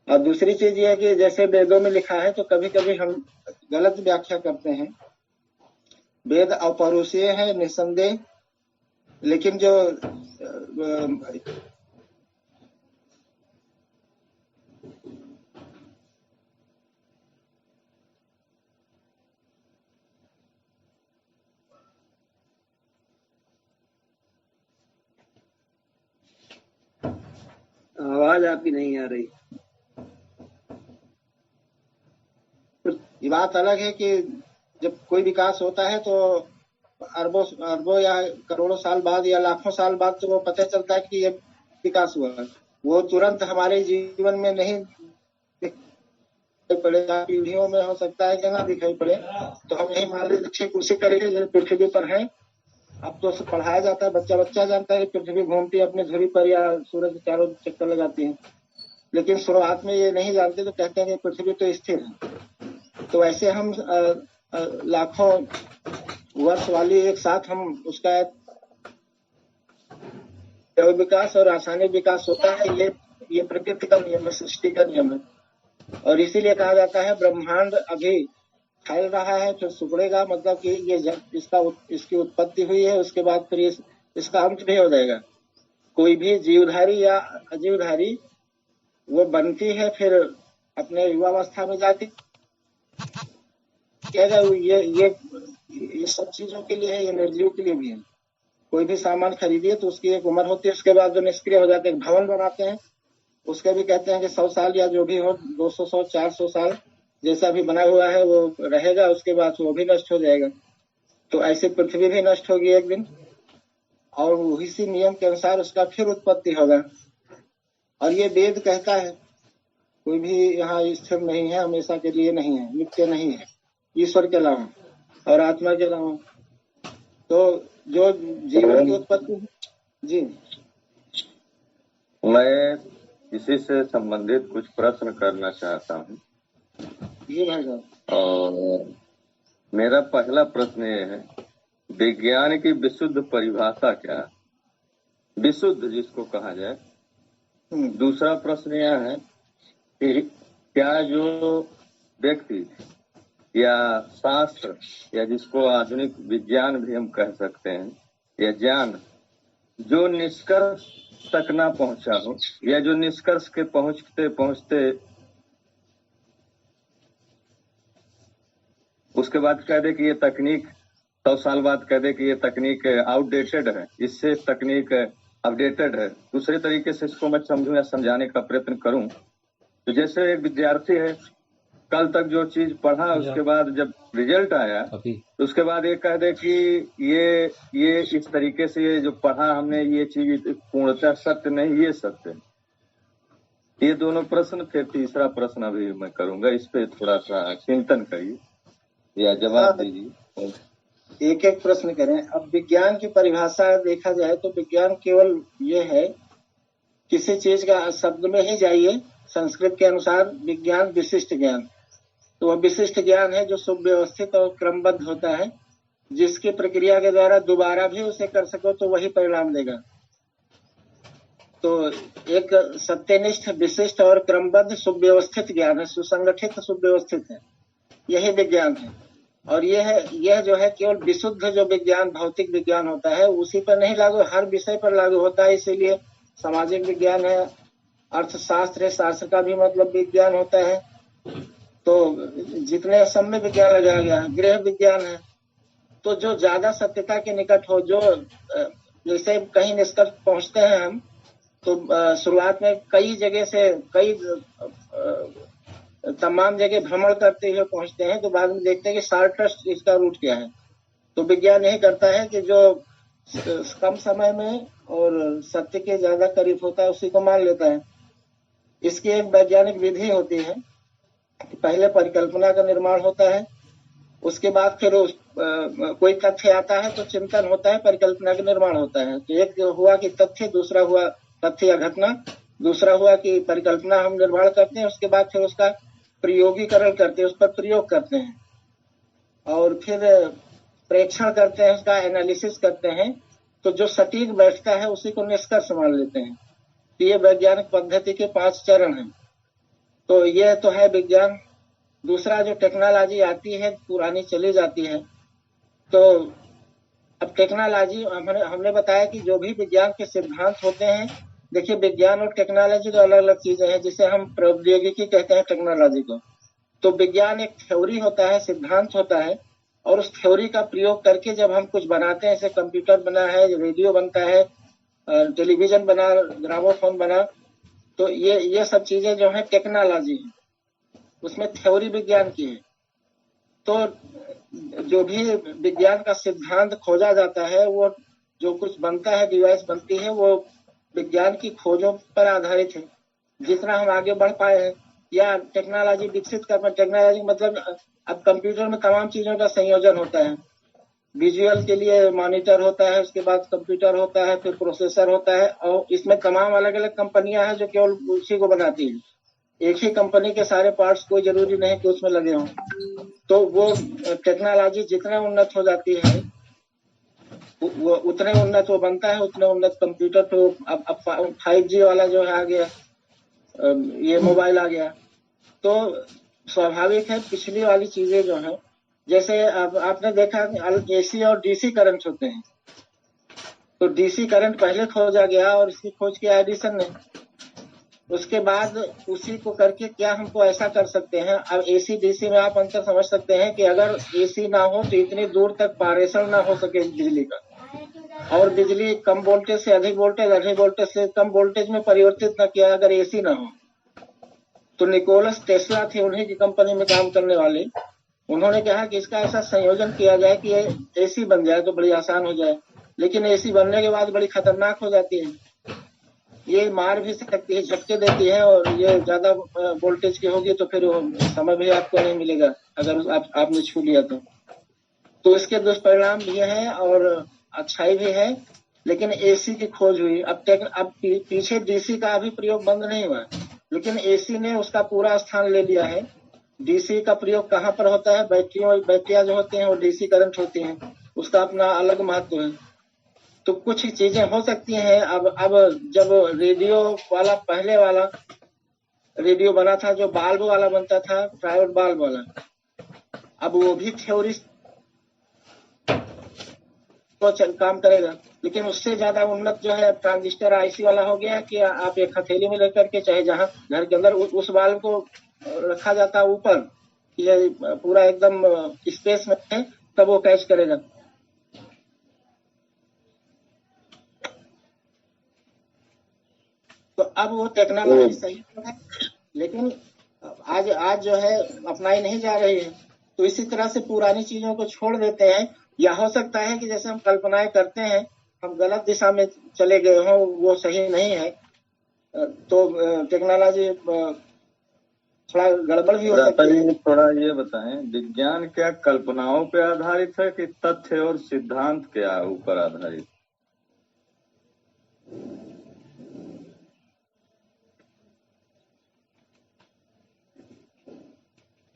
और दूसरी चीज ये है कि जैसे वेदों में लिखा है तो कभी कभी हम गलत व्याख्या करते हैं। वेद अपौरुषीय है निस्संदेह, लेकिन जो आवाज आपकी नहीं आ रही। ये बात अलग है कि जब कोई विकास होता है तो अरबों अरबों या करोड़ों साल बाद या लाखों साल बाद तो वो पता चलता है कि ये विकास हुआ है। वो तुरंत हमारे जीवन में नहीं दिखाई पड़ेगा, पीढ़ियों में हो सकता है कि ना दिखाई पड़े। तो हम यही मान लेते ठीक उसी तरीके जो पृथ्वी पर है। अब तो पढ़ाया जाता है, बच्चा बच्चा जानता है कि पृथ्वी घूमती है अपनी धुरी पर या सूरज के चारों चक्कर लगाती है, लेकिन शुरुआत में ये नहीं जानते तो कहते हैं कि पृथ्वी तो स्थिर है। तो ऐसे हम लाखों वर्ष वाली एक साथ हम उसका विकास और रासायनिक विकास होता है। ये प्रकृति का नियम है, सृष्टि का नियम है। और इसीलिए कहा जाता है ब्रह्मांड अभी फैल रहा है फिर सिकुड़ेगा, मतलब कि ये जब इसकी उत्पत्ति हुई है उसके बाद फिर इसका अंत भी हो जाएगा। कोई भी जीवधारी या अजीवधारी वो बनती है फिर अपने युवावस्था में जाती ये सब चीजों के लिए है, ये निर्जीव के लिए भी है। कोई भी सामान खरीदिए तो उसकी एक उम्र होती है, उसके बाद जो निष्क्रिय हो जाते हैं। भवन बनाते हैं उसके भी कहते हैं कि 100 साल या जो भी हो 200 100 400 साल जैसा भी बना हुआ है वो रहेगा, उसके बाद वो भी नष्ट हो जाएगा। तो ऐसे पृथ्वी भी नष्ट होगी एक दिन और उसी नियम के अनुसार उसका फिर उत्पत्ति होगा। और ये वेद कहता है कोई भी यहाँ स्थिर नहीं है, हमेशा के लिए नहीं है, नित्य नहीं है, ईश्वर के अलावा और आत्मा के अलावा। तो जो जीवन की उत्पत्ति जी। मैं इसी से संबंधित कुछ प्रश्न करना चाहता हूँ। जी भाई साहब। और मेरा पहला प्रश्न ये है, विज्ञान की विशुद्ध परिभाषा क्या है, विशुद्ध जिसको कहा जाए। दूसरा प्रश्न यह है कि क्या जो व्यक्ति या शास्त्र या जिसको आधुनिक विज्ञान भी हम कह सकते हैं या ज्ञान जो निष्कर्ष तक ना पहुंचा हो या जो निष्कर्ष के पहुंचते पहुंचते उसके बाद कह दे कि ये तकनीक 100 साल बाद कह दे कि ये तकनीक आउटडेटेड है, इससे तकनीक अपडेटेड है। दूसरे तरीके से इसको मैं समझूं या समझाने का प्रयत्न करूं तो जैसे एक विद्यार्थी है, कल तक जो चीज पढ़ा उसके बाद जब रिजल्ट आया तो उसके बाद ये कह दे कि ये इस तरीके से ये जो पढ़ा हमने ये चीज पूर्णतः सत्य नहीं, ये सत्य है। ये दोनों प्रश्न, फिर तीसरा प्रश्न अभी मैं करूंगा, इस पे थोड़ा सा चिंतन करिए या जवाब दीजिए। एक एक प्रश्न करें। अब विज्ञान की परिभाषा देखा जाए तो विज्ञान केवल ये है, किसी चीज का शब्द में ही जाइए, संस्कृत के अनुसार विज्ञान विशिष्ट ज्ञान। तो वह विशिष्ट ज्ञान है जो सुव्यवस्थित और क्रमबद्ध होता है, जिसकी प्रक्रिया के द्वारा दोबारा भी उसे कर सको तो वही परिणाम देगा। तो एक सत्यनिष्ठ विशिष्ट और क्रमबद्ध सुव्यवस्थित ज्ञान है, सुसंगठित सुव्यवस्थित है, यही विज्ञान है। और यह जो है केवल विशुद्ध जो विज्ञान भौतिक विज्ञान होता है उसी पर नहीं लागू, हर विषय पर लागू होता है। इसीलिए सामाजिक विज्ञान है, अर्थशास्त्र है, शास्त्र का भी मतलब विज्ञान होता है। तो जितने सब में विज्ञान लगाया गया है, गृह विज्ञान है। तो जो ज्यादा सत्यता के निकट हो, जो जैसे कहीं निष्कर्ष पहुंचते हैं हम तो शुरुआत में कई जगह से तमाम जगह भ्रमण करते हुए पहुंचते हैं, तो बाद में देखते हैं कि शॉर्टेस्ट इसका रूट क्या है। तो विज्ञान यही करता है कि जो कम समय में और सत्य के ज्यादा करीब होता है उसी को मान लेता है। इसकी एक वैज्ञानिक विधि होती है कि पहले परिकल्पना का निर्माण होता है, उसके बाद फिर कोई तथ्य आता है तो चिंतन होता है, परिकल्पना का निर्माण होता है। तो एक हुआ कि तथ्य, दूसरा हुआ तथ्य या घटना, दूसरा हुआ कि परिकल्पना हम निर्माण करते हैं, उसके बाद फिर उसका प्रयोगीकरण करते हैं, उस पर प्रयोग करते हैं और फिर प्रेक्षण करते हैं, उसका एनालिसिस करते हैं। तो जो सटीक बैठता है उसी को निष्कर्ष मान लेते हैं। तो ये वैज्ञानिक पद्धति के 5 चरण हैं। तो ये तो है विज्ञान। दूसरा जो टेक्नोलॉजी आती है पुरानी चली जाती है। तो अब टेक्नोलॉजी हमने बताया कि जो भी विज्ञान के सिद्धांत होते हैं, देखिए विज्ञान और टेक्नोलॉजी तो अलग अलग चीजें हैं, जिसे हम प्रौद्योगिकी कहते हैं टेक्नोलॉजी को। तो विज्ञान एक थ्योरी होता है, सिद्धांत होता है, और उस थ्योरी का प्रयोग करके जब हम कुछ बनाते हैं, जैसे कंप्यूटर बना है, रेडियो बनता है, टेलीविजन बना, ग्रामोफोन बना, तो ये सब चीजें जो है टेक्नोलॉजी है, उसमें थ्योरी विज्ञान की है। तो जो भी विज्ञान का सिद्धांत खोजा जाता है, वो जो कुछ बनता है, डिवाइस बनती है, वो विज्ञान की खोजों पर आधारित है। जितना हम आगे बढ़ पाए हैं या टेक्नोलॉजी विकसित कर पाए, टेक्नोलॉजी मतलब अब कंप्यूटर में तमाम चीजों का संयोजन होता है। विजुअल के लिए मॉनिटर होता है, उसके बाद कंप्यूटर होता है, फिर प्रोसेसर होता है, और इसमें तमाम अलग अलग कंपनियां हैं जो केवल उसी को बनाती हैं। एक ही कंपनी के सारे पार्ट्स कोई जरूरी नहीं कि उसमें लगे हों। तो वो टेक्नोलॉजी जितना उन्नत हो जाती है, वो उतने उन्नत वो बनता है, उतने उन्नत कंप्यूटर। तो अब 5G वाला जो है आ गया, ये मोबाइल आ गया। तो स्वाभाविक है पिछली वाली चीजें जो है, जैसे अब आपने देखा AC और DC करंट होते हैं। तो DC करंट पहले खोजा गया और इसकी खोज किया एडिसन ने। उसके बाद उसी को करके क्या हमको ऐसा कर सकते हैं। अब AC DC में आप अंतर समझ सकते हैं कि अगर AC ना हो तो इतनी दूर तक पारेषण ना हो सके बिजली का, और बिजली कम वोल्टेज से अधिक वोल्टेज, अधिक वोल्टेज से कम वोल्टेज में परिवर्तित न किया अगर AC ना हो। तो निकोलस टेस्ला थे, उन्हीं की कंपनी में काम करने वाले। उन्होंने कहा कि इसका ऐसा संयोजन किया जाए कि ये AC बन जाए तो बड़ी आसान हो जाए। लेकिन AC बनने के बाद बड़ी खतरनाक हो जाती है, ये मार भी सकती है, झटके देती है, और ये ज्यादा वोल्टेज की होगी तो फिर समय भी आपको नहीं मिलेगा अगर आपने छू लिया तो इसके दुष्परिणाम भी हैं और अच्छाई भी है। लेकिन AC की खोज हुई। अब पीछे DC का अभी प्रयोग बंद नहीं हुआ, लेकिन AC ने उसका पूरा स्थान ले लिया है। DC का प्रयोग कहाँ पर होता है? बैटरियां जो होती हैं वो DC करंट होती हैं, उसका अपना अलग महत्व है। तो कुछ चीजें हो सकती हैं। अब जब रेडियो वाला, पहले वाला रेडियो बना था जो बाल्ब वाला बनता था, ट्रायोड बाल्ब वाला, अब वो भी थ्योरी तो काम करेगा। लेकिन उससे ज्यादा उन्नत जो है ट्रांजिस्टर IC वाला हो गया कि आप एक हथेली में लेकर के, चाहे जहां घर के अंदर उस बाल्ब को रखा जाता है ऊपर, ये पूरा एकदम स्पेस में है, तब वो कैच करेगा। तो अब वो टेक्नोलॉजी सही है, लेकिन आज जो है अपनाई नहीं जा रही है। तो इसी तरह से पुरानी चीजों को छोड़ देते हैं, या हो सकता है कि जैसे हम कल्पनाएं करते हैं हम गलत दिशा में चले गए हों, वो सही नहीं है। तो टेक्नोलॉजी थोड़ा गड़बड़ भी हो सकती है। थोड़ा ये बताएं, विज्ञान क्या कल्पनाओं पे आधारित है कि तथ्य और सिद्धांत के ऊपर आधारित?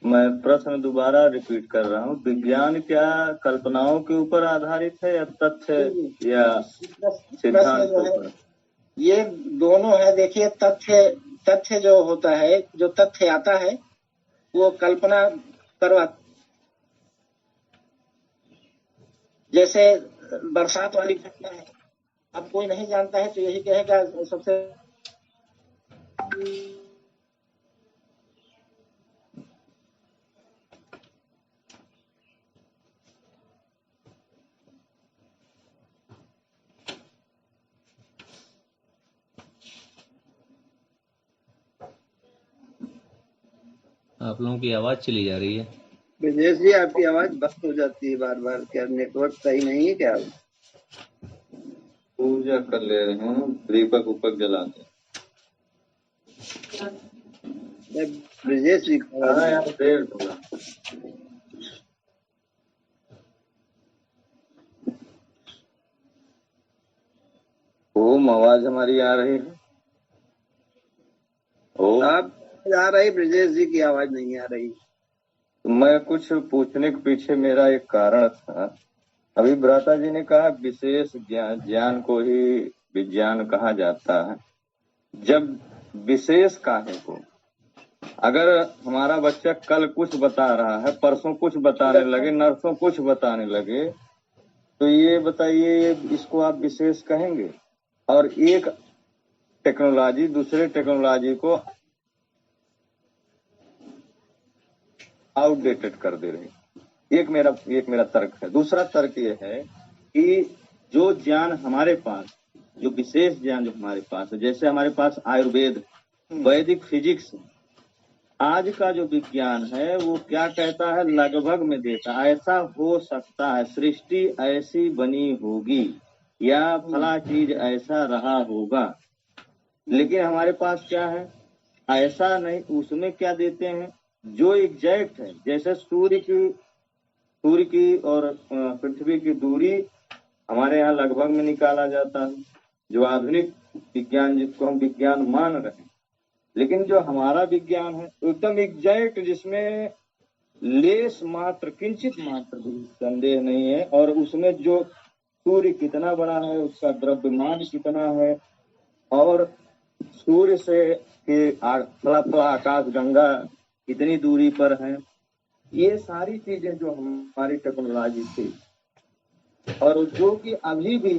मैं प्रश्न दोबारा रिपीट कर रहा हूँ, विज्ञान क्या कल्पनाओं के ऊपर आधारित है या तथ्य या सिद्धांत के ऊपर? ये दोनों है। देखिए तथ्य जो होता है, जो तथ्य आता है वो कल्पना करवा, जैसे बरसात वाली घटना है। अब कोई नहीं जानता है तो यही कहेगा सबसे आप लोगों की आवाज चली जा रही है। ब्रजेश जी आपकी आवाज बंद हो जाती है बार बार, क्या नेटवर्क सही नहीं है क्या? पूजा कर ले रहे हैं, दीपक उपक जलाते। ब्रजेश जी देर होगा। ओम, आवाज हमारी आ रही है? ओम, आप आ रही, ब्रजेश जी की आवाज नहीं आ रही। मैं कुछ पूछने के पीछे मेरा एक कारण था। अभी भ्राता जी ने कहा विशेष ज्ञान को ही विज्ञान कहा जाता है। जब विशेष काहे को, अगर हमारा बच्चा कल कुछ बता रहा है, परसों कुछ बताने लगे, नरसों कुछ बताने लगे, तो ये बताइए इसको आप विशेष कहेंगे? और एक टेक्नोलॉजी दूसरे टेक्नोलॉजी को आउटडेटेड कर दे रही। एक मेरा तर्क है। दूसरा तर्क ये है कि जो ज्ञान हमारे पास, जो विशेष ज्ञान जो हमारे पास है, जैसे हमारे पास आयुर्वेद, वैदिक फिजिक्स, आज का जो विज्ञान है वो क्या कहता है, लगभग में देता है, ऐसा हो सकता है, सृष्टि ऐसी बनी होगी या फला चीज ऐसा रहा होगा। लेकिन हमारे पास क्या है, ऐसा नहीं। उसमें क्या देते हैं, जो एग्जैक्ट है, जैसे सूर्य की और पृथ्वी की दूरी हमारे यहाँ लगभग में निकाला जाता है, जो आधुनिक विज्ञान जिसको हम विज्ञान मान रहे हैं। लेकिन जो हमारा विज्ञान है एकदम एग्जैक्ट, जिसमें लेस मात्र, किंचित मात्र भी संदेह नहीं है। और उसमें जो सूर्य कितना बड़ा है, उसका द्रव्यमान कितना है, और सूर्य से फला आकाश गंगा कितनी दूरी पर है, ये सारी चीजें जो हमारी टेक्नोलॉजी थी और जो कि अभी भी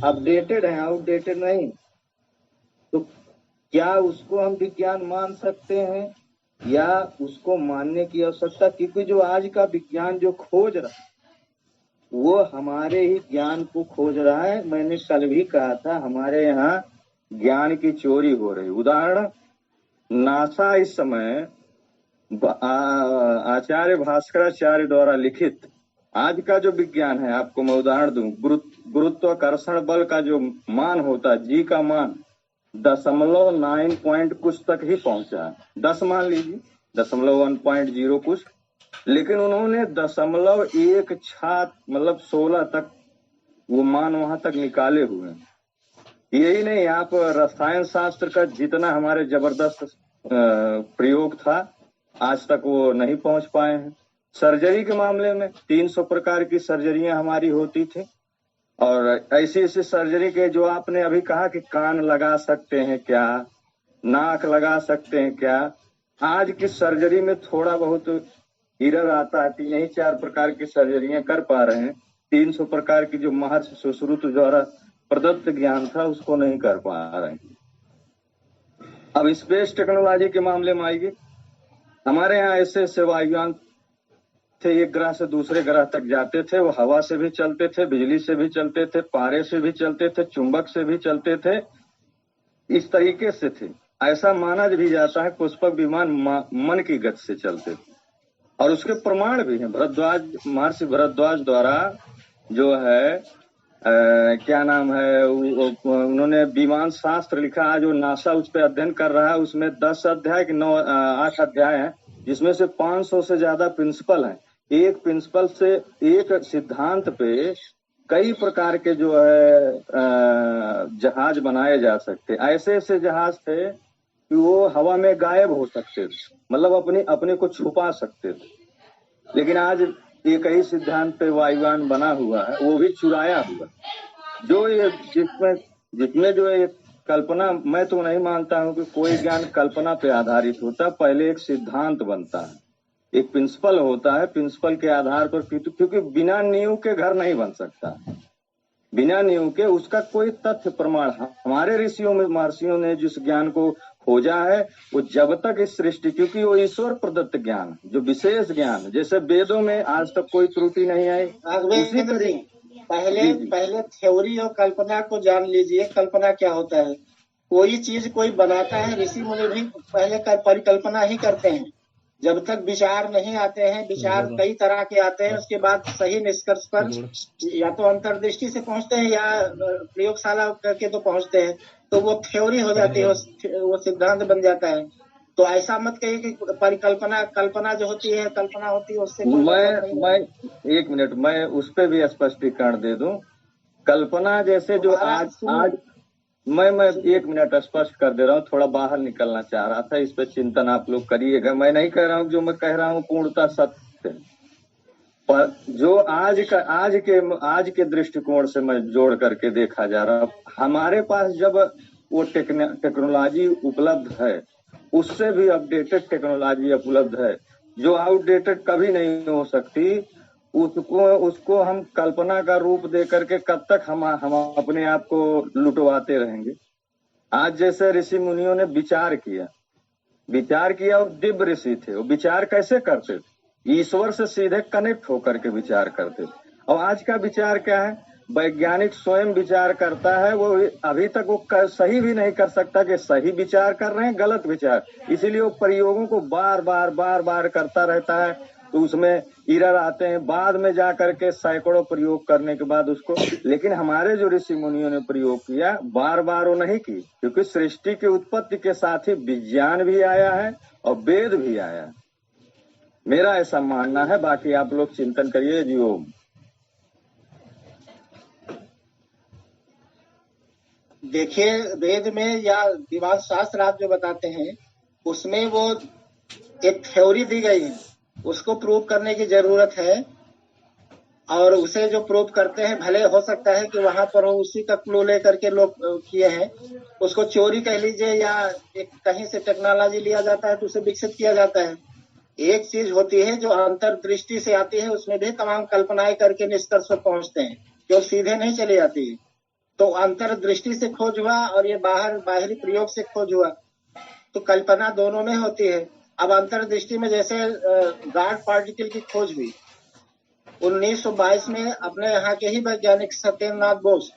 अपडेटेड है, आउटडेटेड नहीं, तो क्या उसको हम विज्ञान मान सकते हैं या उसको मानने की आवश्यकता? क्योंकि जो आज का विज्ञान जो खोज रहा है वो हमारे ही ज्ञान को खोज रहा है। मैंने कल भी कहा था, हमारे यहाँ ज्ञान की चोरी हो रही। उदाहरण, नासा इस समय आचार्य भास्कराचार्य द्वारा लिखित आज का जो विज्ञान है, आपको मैं उदाहरण दूं, गुरुत्वाकर्षण बल का जो मान होता है, जी का मान 0.9 पॉइंट कुछ तक ही पहुंचा है। 10 मान लीजिए, 0.1 कुछ, लेकिन उन्होंने 0.16 मतलब 16 तक वो मान वहां तक निकाले हुए हैं। यही नहीं, आप रसायन शास्त्र का जितना हमारे जबरदस्त प्रयोग था, आज तक वो नहीं पहुंच पाए हैं। सर्जरी के मामले में 300 प्रकार की सर्जरियां हमारी होती थी, और ऐसी ऐसी सर्जरी के जो आपने अभी कहा कि कान लगा सकते हैं क्या, नाक लगा सकते हैं क्या, आज की सर्जरी में थोड़ा बहुत एरर आता है। 3-4 प्रकार की सर्जरियां कर पा रहे हैं। 300 प्रकार की जो महर्षि सुश्रुत द्वारा प्रदत्त ज्ञान था उसको नहीं कर पा रहे हैं। अब स्पेस टेक्नोलॉजी के मामले में आएगी, हमारे यहाँ ऐसे वायुयान थे, एक ग्रह से दूसरे ग्रह तक जाते थे। वो हवा से भी चलते थे, बिजली से भी चलते थे, पारे से भी चलते थे, चुंबक से भी चलते थे, इस तरीके से थे। ऐसा माना भी जाता है पुष्पक विमान मन की गति से चलते थे, और उसके प्रमाण भी हैं। महर्षि भरद्वाज द्वारा जो है क्या नाम है, उन्होंने विमान शास्त्र लिखा है, जो नासा उस पर अध्ययन कर रहा है। उसमें 10 अध्याय के 8 अध्याय हैं, जिसमें से 500 से ज्यादा प्रिंसिपल हैं। एक प्रिंसिपल से, एक सिद्धांत पे कई प्रकार के जो है जहाज बनाए जा सकते। ऐसे ऐसे जहाज थे कि वो हवा में गायब हो सकते थे, मतलब अपने को छुपा सकते थे। लेकिन आज एक ही सिद्धांत पे वायुयान बना हुआ है, वो भी चुराया हुआ, जो ये जिसमें जो ये कल्पना, मैं तो नहीं मानता हूं कि कोई ज्ञान कल्पना पे आधारित होता। पहले एक सिद्धांत बनता है, एक प्रिंसिपल होता है, प्रिंसिपल के आधार पर, क्योंकि बिना नींव के घर नहीं बन सकता, बिना नींव के उसका कोई तथ्य प्रमाण। हमारे ऋषियों में, महर्षियों ने जिस ज्ञान को खोजा है, वो जब तक इस सृष्टि, क्योंकि वो ईश्वर प्रदत्त ज्ञान, जो विशेष ज्ञान, जैसे वेदों में आज तक कोई त्रुटि नहीं आई। उसी तरीके पहले थ्योरी और कल्पना को जान लीजिए। कल्पना क्या होता है, कोई चीज कोई बनाता है, ऋषि मुनि भी पहले परिकल्पना ही करते हैं। जब तक विचार नहीं आते हैं, विचार कई तरह के आते हैं, उसके बाद सही निष्कर्ष पर या तो अंतर्दृष्टि से पहुंचते हैं या प्रयोगशाला करके तो पहुंचते हैं, तो वो थ्योरी हो जाती है, वो सिद्धांत बन जाता है। तो ऐसा मत कहिए कि कल्पना जो होती है, कल्पना होती है, उससे मैं 1 मिनट, मैं उस पर भी स्पष्टीकरण दे दूं। कल्पना जैसे जो आज मैं 1 मिनट स्पष्ट कर दे रहा हूँ, थोड़ा बाहर निकलना चाह रहा था, इस पर चिंतन आप लोग करिएगा। मैं नहीं कह रहा हूँ, जो मैं कह रहा हूँ पूर्णतः सत्य, पर जो आज के दृष्टिकोण से मैं जोड़ करके देखा जा रहा, हमारे पास जब वो टेक्नोलॉजी उपलब्ध है, उससे भी अपडेटेड टेक्नोलॉजी उपलब्ध है, जो आउटडेटेड कभी नहीं हो सकती। उसको हम कल्पना का रूप दे करके कब तक हम अपने आप को लुटवाते रहेंगे। आज जैसे ऋषि मुनियों ने विचार किया और दिव्य ऋषि थे, वो विचार कैसे करते थे? ईश्वर से सीधे कनेक्ट होकर के विचार करते थे। और आज का विचार क्या है? वैज्ञानिक स्वयं विचार करता है, वो अभी तक वो सही भी नहीं कर सकता कि सही विचार कर रहे हैं गलत विचार, इसीलिए वो प्रयोगों को बार बार करता रहता है, तो उसमें एरर आते हैं। बाद में जा करके सैकड़ों प्रयोग करने के बाद उसको, लेकिन हमारे जो ऋषि मुनियों ने प्रयोग किया बार वो नहीं की, क्योंकि सृष्टि की उत्पत्ति के साथ ही विज्ञान भी आया है और वेद भी आया है। मेरा ऐसा मानना है, बाकी आप लोग चिंतन करिए। जी ओम। देखिए, वेद में या दिमाग शास्त्र आप जो बताते हैं उसमें वो एक थ्योरी दी गई है, उसको प्रूव करने की जरूरत है। और उसे जो प्रूव करते हैं, भले हो सकता है कि वहां पर उसी का क्लू लेकर के लोग किए हैं, उसको चोरी कह लीजिए या एक कहीं से टेक्नोलॉजी लिया जाता है तो उसे विकसित किया जाता है। एक चीज होती है जो अंतर्दृष्टि से आती है, उसमें भी तमाम कल्पनाएं करके निष्कर्ष पर पहुंचते हैं, जो सीधे नहीं चली जाती है। तो अंतर्दृष्टि से खोज हुआ और ये बाहरी प्रयोग से खोज हुआ, तो कल्पना दोनों में होती है। अब अंतर्दृष्टि में जैसे गॉड पार्टिकल की खोज हुई 1922 में, अपने यहाँ के ही वैज्ञानिक सत्येंद्रनाथ बोस,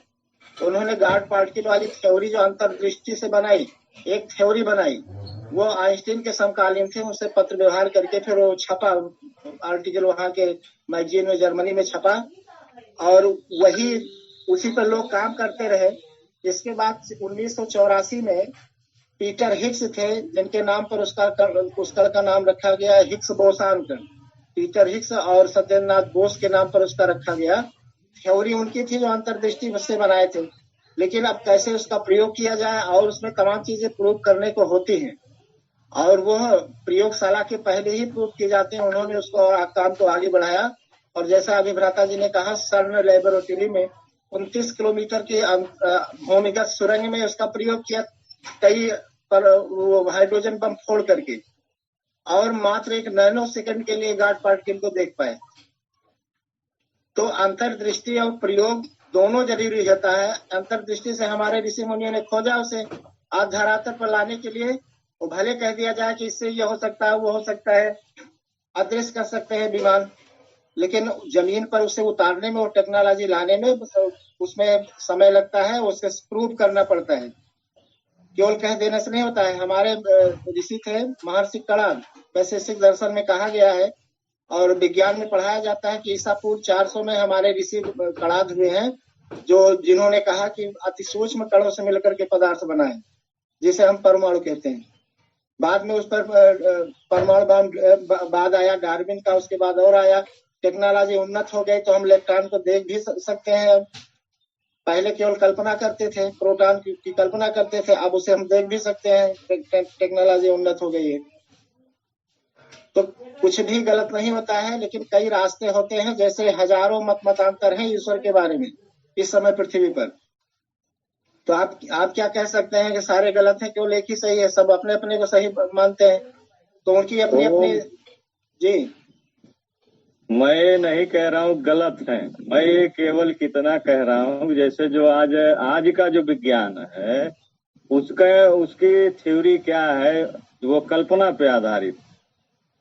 उन्होंने गॉड पार्टिकल वाली थ्योरी जो अंतर्दृष्टि से बनाई, एक थ्योरी बनाई, वो आइंस्टीन के समकालीन थे, उनसे पत्र व्यवहार करके फिर वो छपा आर्टिकल, वहाँ के मैगजीन में जर्मनी में छपा, और वही उसी पर लोग काम करते रहे। इसके बाद 1984 में पीटर हिग्स थे, जिनके नाम पर उसका का नाम रखा गया हिग्स बोसान का। पीटर हिग्स और सत्येंद्रनाथ बोस के नाम पर उसका रखा गया। थ्योरी उनकी थी जो अंतर्दृष्टि से बनाए थे, लेकिन अब कैसे उसका प्रयोग किया जाए, और उसमें तमाम चीजें प्रूव करने को होती हैं, और वो प्रयोगशाला के पहले ही प्रूव किए जाते हैं। उन्होंने उसको और काम को आगे बढ़ाया, और जैसा अभी भ्राता जी ने कहा, सर्न लेबोरेटरी में 29 किलोमीटर की भूमिगत सुरंग में उसका प्रयोग किया, कई पर वो हाइड्रोजन बम फोड़ करके, और मात्र 1 नैनो सेकंड के लिए गॉड पार्टिकल को देख पाए। तो अंतर्दृष्टि और प्रयोग दोनों जरूरी होता है। अंतर्दृष्टि से हमारे ऋषि मुनियों ने खोजा, उसे आज धरातल पर लाने के लिए वो भले कह दिया जाए कि इससे ये हो सकता है, वो हो सकता है, अदृश्य कर सकते हैं विमान, लेकिन जमीन पर उसे उतारने में, वो टेक्नोलॉजी लाने में उसमें समय लगता है, उसे प्रूव करना पड़ता है। केवल कह देने से नहीं होता है। हमारे ऋषि थे महर्षि कणाद, वैसे सिख दर्शन में कहा गया है और विज्ञान में पढ़ाया जाता है कि ईसा पूर्व 400 में हमारे ऋषि कणाद हुए हैं, जिन्होंने कहा कि अति सूक्ष्म कणों से मिलकर के पदार्थ बनाए, जिसे हम परमाणु कहते हैं। बाद में उस पर परमाणु बम बाद आया डार्विन का, उसके बाद और आया, टेक्नोलॉजी उन्नत हो गई तो हम इलेक्ट्रॉन को देख भी सकते हैं। पहले केवल कल्पना करते थे, प्रोटॉन की कल्पना करते थे, अब उसे हम देख भी सकते हैं, टेक्नोलॉजी उन्नत हो गई है। तो कुछ भी गलत नहीं होता है, लेकिन कई रास्ते होते हैं, जैसे हजारों मतांतर हैं ईश्वर के बारे में इस समय पृथ्वी पर। तो आप क्या कह सकते हैं कि सारे गलत हैं, केवल एक ही सही है, सब अपने अपने को सही मानते हैं, तो उनकी अपनी अपनी। जी, मैं नहीं कह रहा हूँ गलत है, मैं केवल कितना कह रहा हूँ, जैसे जो आज का जो विज्ञान है उसकी थ्योरी क्या है, वो कल्पना पे आधारित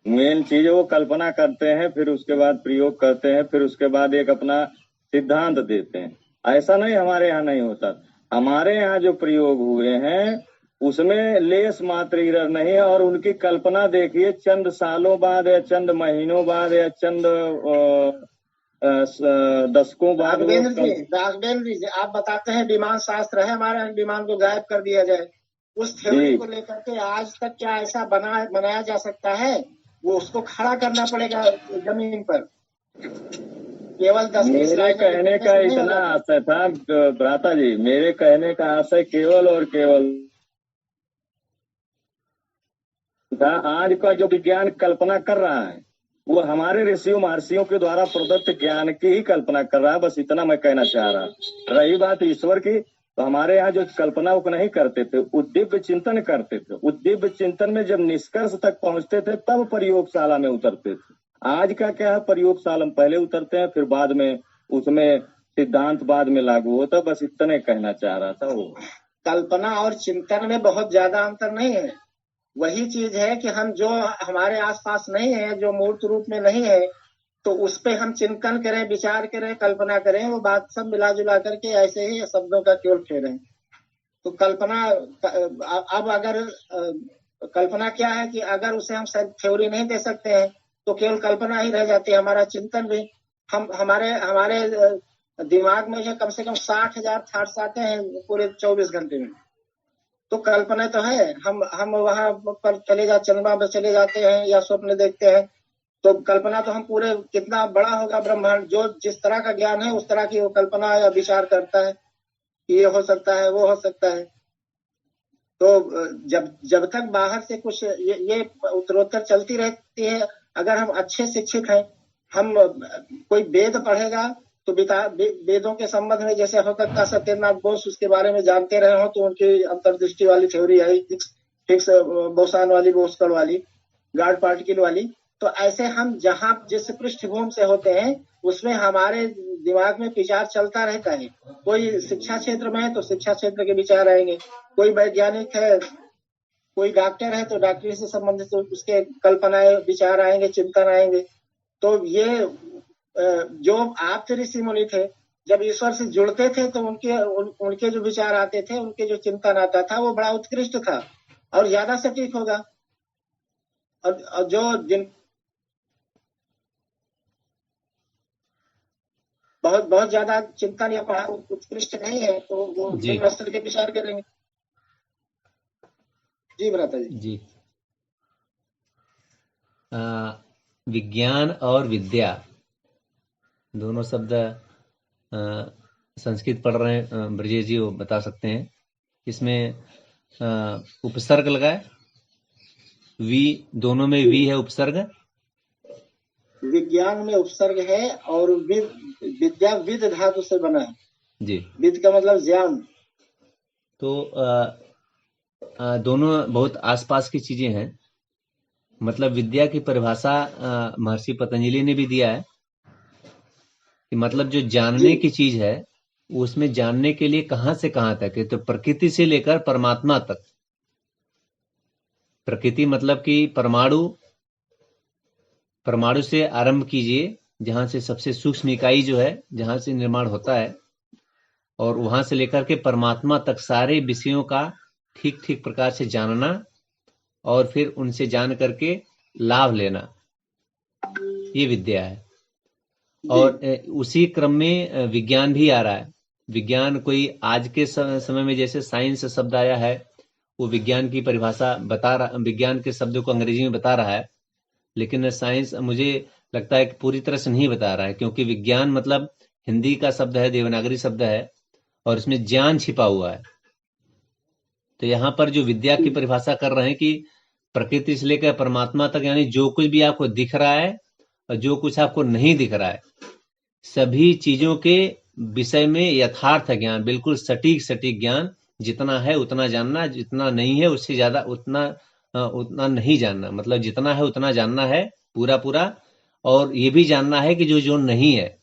मेन चीज है। वो कल्पना करते हैं, फिर उसके बाद प्रयोग करते हैं, फिर उसके बाद एक अपना सिद्धांत देते हैं। ऐसा नहीं हमारे यहाँ नहीं होता। हमारे यहाँ जो प्रयोग हुए हैं उसमें लेस मात्र एरर नहीं है, और उनकी कल्पना देखिए चंद सालों बाद या चंद महीनों बाद या चंद दशकों बाद। राघवेंद्र जी, आप बताते हैं विमान शास्त्र है हमारे, विमान को गायब कर दिया जाए, उस थ्योरी को लेकर के आज तक क्या ऐसा बनाया जा सकता है? वो उसको खड़ा करना पड़ेगा जमीन पर। केवल 10 मेरे कहने का इतना आशय था भ्राता जी, मेरे कहने का आशय केवल और केवल था, आज का जो विज्ञान कल्पना कर रहा है वो हमारे ऋषियों महर्षियों के द्वारा प्रदत्त ज्ञान की ही कल्पना कर रहा है, बस इतना मैं कहना चाह रहा। रही बात ईश्वर की, तो हमारे यहाँ जो कल्पना वो नहीं करते थे, उद्दिव्य चिंतन करते थे। उद्दिव्य चिंतन में जब निष्कर्ष तक पहुंचते थे तब प्रयोगशाला में उतरते थे। आज का क्या है, प्रयोगशाला में पहले उतरते हैं, फिर बाद में उसमें सिद्धांत बाद में लागू होता। बस इतने कहना चाह रहा था। वो कल्पना और चिंतन में बहुत ज्यादा अंतर नहीं है। वही चीज है कि हम जो हमारे आसपास नहीं है, जो मूर्त रूप में नहीं है, तो उस पे हम चिंतन करें, विचार करें, कल्पना करें, वो बात सब मिला जुला करके ऐसे ही शब्दों का केवल खेल है। तो कल्पना अब अगर कल्पना क्या है कि अगर उसे हम थ्योरी नहीं दे सकते हैं तो केवल कल्पना ही रह जाती है। हमारा चिंतन भी हमारे दिमाग में जो कम से कम 60,000 थॉट्स आते हैं पूरे 24 घंटे में। तो कल्पना तो है, हम वहां पर चंद्रमा पर चले जाते हैं या स्वप्न देखते हैं, तो कल्पना तो हम पूरे कितना बड़ा होगा ब्रह्मांड, जो जिस तरह का ज्ञान है उस तरह की वो कल्पना या विचार करता है कि ये हो सकता है, वो हो सकता है। तो जब तक बाहर से कुछ ये उत्तरोत्तर चलती रहती है। अगर हम अच्छे शिक्षित हैं, हम कोई वेद पढ़ेगा तो वेदों के संबंध में जैसे हो सकता है सत्यनाथ बोस उसके बारे में जानते रहे हो, तो उनकी अंतर्दृष्टि वाली थ्योरी आई, फिक्स बोसान वाली, बोस्कर वाली, गॉड पार्टिकल वाली। तो ऐसे हम जहां जिस पृष्ठभूमि से होते हैं उसमें हमारे दिमाग में विचार चलता रहता है। कोई शिक्षा क्षेत्र में है तो शिक्षा क्षेत्र के विचार आएंगे, कोई वैज्ञानिक है, कोई डॉक्टर है तो डॉक्टरी से संबंधित उसके कल्पनाएं, विचार आएंगे, चिंतन आएंगे। तो ये जो आप ऋषि मुनि थे, जब ईश्वर से जुड़ते थे तो उनके जो विचार आते थे, उनके जो चिंतन आता था वो बड़ा उत्कृष्ट था और ज्यादा सटीक होगा। और जो जिन बहुत ज्यादा चिंतन या पढ़ा उत्कृष्ट नहीं है तो वो निम्न स्तर के विचार करेंगे। जी भ्राता जी। विज्ञान और विद्या दोनों शब्द संस्कृत पढ़ रहे हैं ब्रजेश जी, वो बता सकते हैं। इसमें उपसर्ग लगा है, वी, दोनों में वी है उपसर्ग। विज्ञान में उपसर्ग है और विद्या विद धातु से बना है जी। विद का मतलब ज्ञान। तो दोनों बहुत आसपास की चीजें हैं। मतलब विद्या की परिभाषा महर्षि पतंजलि ने भी दिया है कि मतलब जो जानने की चीज है उसमें जानने के लिए कहां से कहां तक है, तो प्रकृति से लेकर परमात्मा तक। प्रकृति मतलब कि परमाणु से आरंभ कीजिए, जहां से सबसे सूक्ष्म इकाई जो है, जहां से निर्माण होता है, और वहां से लेकर के परमात्मा तक सारे विषयों का ठीक ठीक प्रकार से जानना और फिर उनसे जान करके लाभ लेना, ये विद्या है। और उसी क्रम में विज्ञान भी आ रहा है। विज्ञान कोई आज के समय में जैसे साइंस शब्द आया है, वो विज्ञान की परिभाषा बता रहा, विज्ञान के शब्दों को अंग्रेजी में बता रहा है, लेकिन साइंस मुझे लगता है कि पूरी तरह से नहीं बता रहा है, क्योंकि विज्ञान मतलब हिंदी का शब्द है, देवनागरी शब्द है, और इसमें ज्ञान छिपा हुआ है। तो यहाँ पर जो विद्या की परिभाषा कर रहे हैं कि प्रकृति से लेकर परमात्मा तक, यानी जो कुछ भी आपको दिख रहा है और जो कुछ आपको नहीं दिख रहा है, सभी चीजों के विषय में यथार्थ ज्ञान, बिल्कुल सटीक ज्ञान, जितना है उतना जानना, जितना नहीं है उससे ज्यादा उतना नहीं जानना। मतलब जितना है उतना जानना है पूरा, और ये भी जानना है कि जो नहीं है,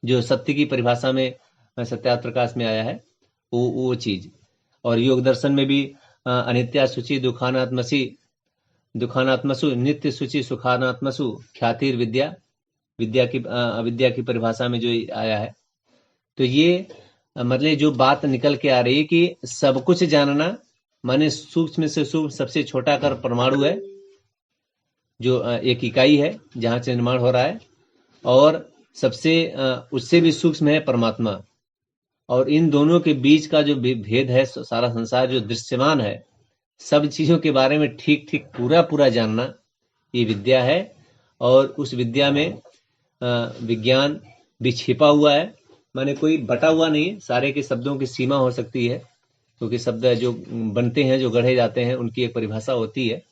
जो सत्य की परिभाषा में सत्यार्थ प्रकाश में आया है वो चीज। और योग दर्शन में भी अनित्या शुचि दुखानात्मसु नित्य शुचि सुखानात्मसु ख्यातिर विद्या की परिभाषा में जो आया है। तो ये मतलब जो बात निकल के आ रही है कि सब कुछ जानना, माने सूक्ष्म से सूक्ष्म सबसे छोटा कर परमाणु है, जो एक इकाई है जहां से निर्माण हो रहा है, और सबसे उससे भी सूक्ष्म है परमात्मा। और इन दोनों के बीच का जो भेद है, सारा संसार जो दृश्यमान है, सब चीजों के बारे में ठीक पूरा जानना, ये विद्या है। और उस विद्या में विज्ञान भी छिपा हुआ है, माने कोई बटा हुआ नहीं। सारे के शब्दों की सीमा हो सकती है, क्योंकि शब्द जो बनते हैं, जो गढ़े जाते हैं, उनकी एक परिभाषा होती है।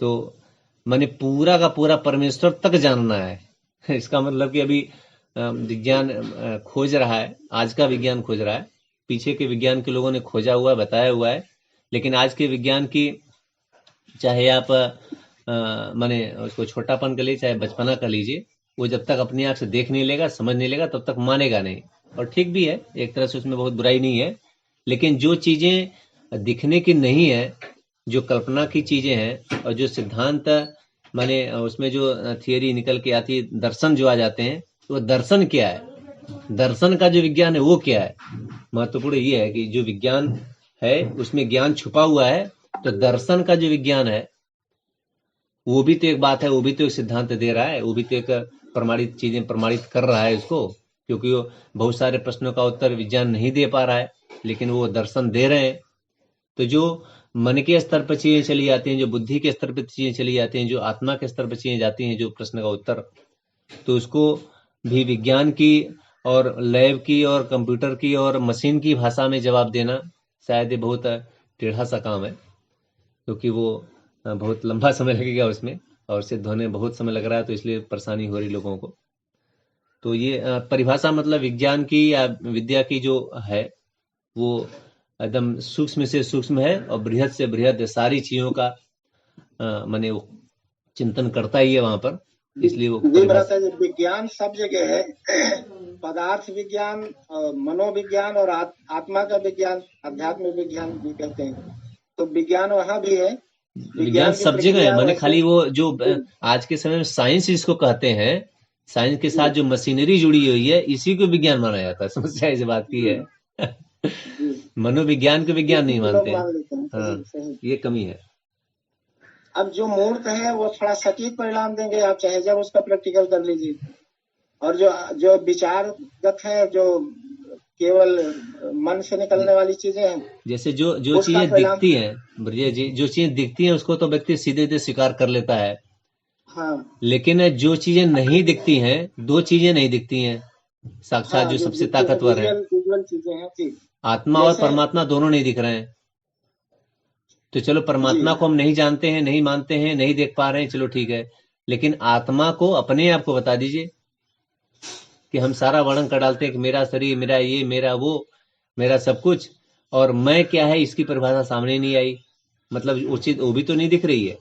तो माने पूरा का पूरा परमेश्वर तक जानना है। इसका मतलब कि अभी विज्ञान खोज रहा है, आज का विज्ञान खोज रहा है पीछे के विज्ञान के लोगों ने खोजा हुआ है, बताया हुआ है। लेकिन आज के विज्ञान की, चाहे आप माने उसको छोटापन कर लीजिए, चाहे बचपना कर लीजिए, वो जब तक अपनी आंख से देख नहीं लेगा, समझ नहीं लेगा, तब तक मानेगा नहीं। और ठीक भी है, एक तरह से उसमें बहुत बुराई नहीं है। लेकिन जो चीजें दिखने की नहीं है, जो कल्पना की चीजें हैं, और जो सिद्धांत माने उसमें जो थियरी निकल के आती है, दर्शन जो आ जाते हैं, तो दर्शन क्या है, दर्शन का जो विज्ञान है वो क्या है। महत्वपूर्ण ये है कि जो विज्ञान है उसमें ज्ञान छुपा हुआ है, तो दर्शन का जो विज्ञान है वो भी तो एक बात है, वो भी तो एक सिद्धांत दे रहा है, वो भी तो एक प्रमाणित चीजें प्रमाणित कर रहा है उसको। क्योंकि वो बहुत सारे प्रश्नों का उत्तर विज्ञान नहीं दे पा रहा है, लेकिन वो दर्शन दे रहे हैं। तो जो मन के स्तर पर चीजें चली जाती हैं, जो बुद्धि के स्तर पर चीजें चली जाती हैं, जो आत्मा के स्तर पर चीजें जाती हैं, जो प्रश्न का उत्तर, तो उसको भी विज्ञान की और लैब की और कंप्यूटर की और मशीन की भाषा में जवाब देना शायद ये बहुत टेढ़ा सा काम है, क्योंकि वो बहुत लंबा समय लगेगा उसमें, और सिद्ध होने में बहुत समय लग रहा है, तो इसलिए परेशानी हो रही लोगों को। तो ये परिभाषा मतलब विज्ञान की या विद्या की जो है वो एकदम सूक्ष्म से सूक्ष्म है, और बृहद से बृहद सारी चीजों का माने वो चिंतन करता ही है वहां पर, इसलिए वो जी भ्राता जी, विज्ञान सब जगह है। पदार्थ विज्ञान, मनोविज्ञान और आत्मा का विज्ञान, अध्यात्म विज्ञान भी कहते हैं। तो विज्ञान वहां भी है, विज्ञान सब जगह है। माने खाली वो जो आज के समय में साइंस जिसको कहते हैं, साइंस के साथ जो मशीनरी जुड़ी हुई है, इसी को विज्ञान माना जाता है। समस्या इस बात की है मनोविज्ञान को विज्ञान नहीं मानते हैं। हाँ, ये कमी है। अब जो मूर्त है वो थोड़ा सटीक परिणाम देंगे, आप चाहे जब उसका प्रैक्टिकल कर लीजिए। और जो विचारगत है, जो केवल मन से निकलने वाली चीजें हैं, जैसे जो चीजें दिखती हैं, ब्रजेश जी, जो चीजें दिखती हैं उसको तो व्यक्ति सीधे सीधे स्वीकार कर लेता है। हाँ। लेकिन जो चीजें नहीं दिखती हैं, दो चीजें नहीं दिखती हैं साक्षात, जो सबसे ताकतवर है, चीजें हैं, आत्मा और परमात्मा दोनों नहीं दिख रहे हैं। तो चलो परमात्मा को हम नहीं जानते हैं, नहीं मानते हैं, नहीं देख पा रहे हैं, चलो ठीक है। लेकिन आत्मा को अपने आप को बता दीजिए कि हम सारा वर्णन कर डालते हैं कि मेरा शरीर, मेरा ये, मेरा वो, मेरा सब कुछ, और मैं क्या है इसकी परिभाषा सामने नहीं आई। मतलब उचित वो भी तो नहीं दिख रही है।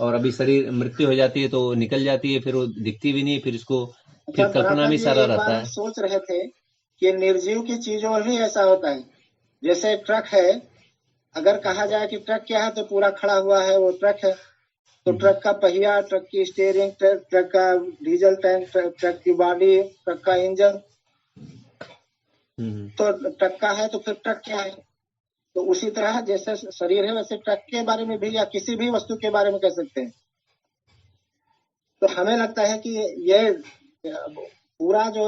और अभी शरीर मृत्यु हो जाती है तो निकल जाती है, फिर वो दिखती भी नहीं, फिर उसको फिर कल्पना में सारा रहता है। सोच रहे थे कि निर्जीव की चीजों में भी ऐसा होता है। जैसे ट्रक है, अगर कहा जाए कि ट्रक क्या है, तो पूरा खड़ा हुआ है वो ट्रक है। तो ट्रक का पहिया, ट्रक की स्टीयरिंग, ट्रक का डीजल टैंक, ट्रक की बॉडी, ट्रक का इंजन, तो ट्रक का है, तो फिर ट्रक क्या है। तो उसी तरह जैसे शरीर है, वैसे ट्रक के बारे में भी या किसी भी वस्तु के बारे में कह सकते हैं। तो हमें लगता है कि ये पूरा जो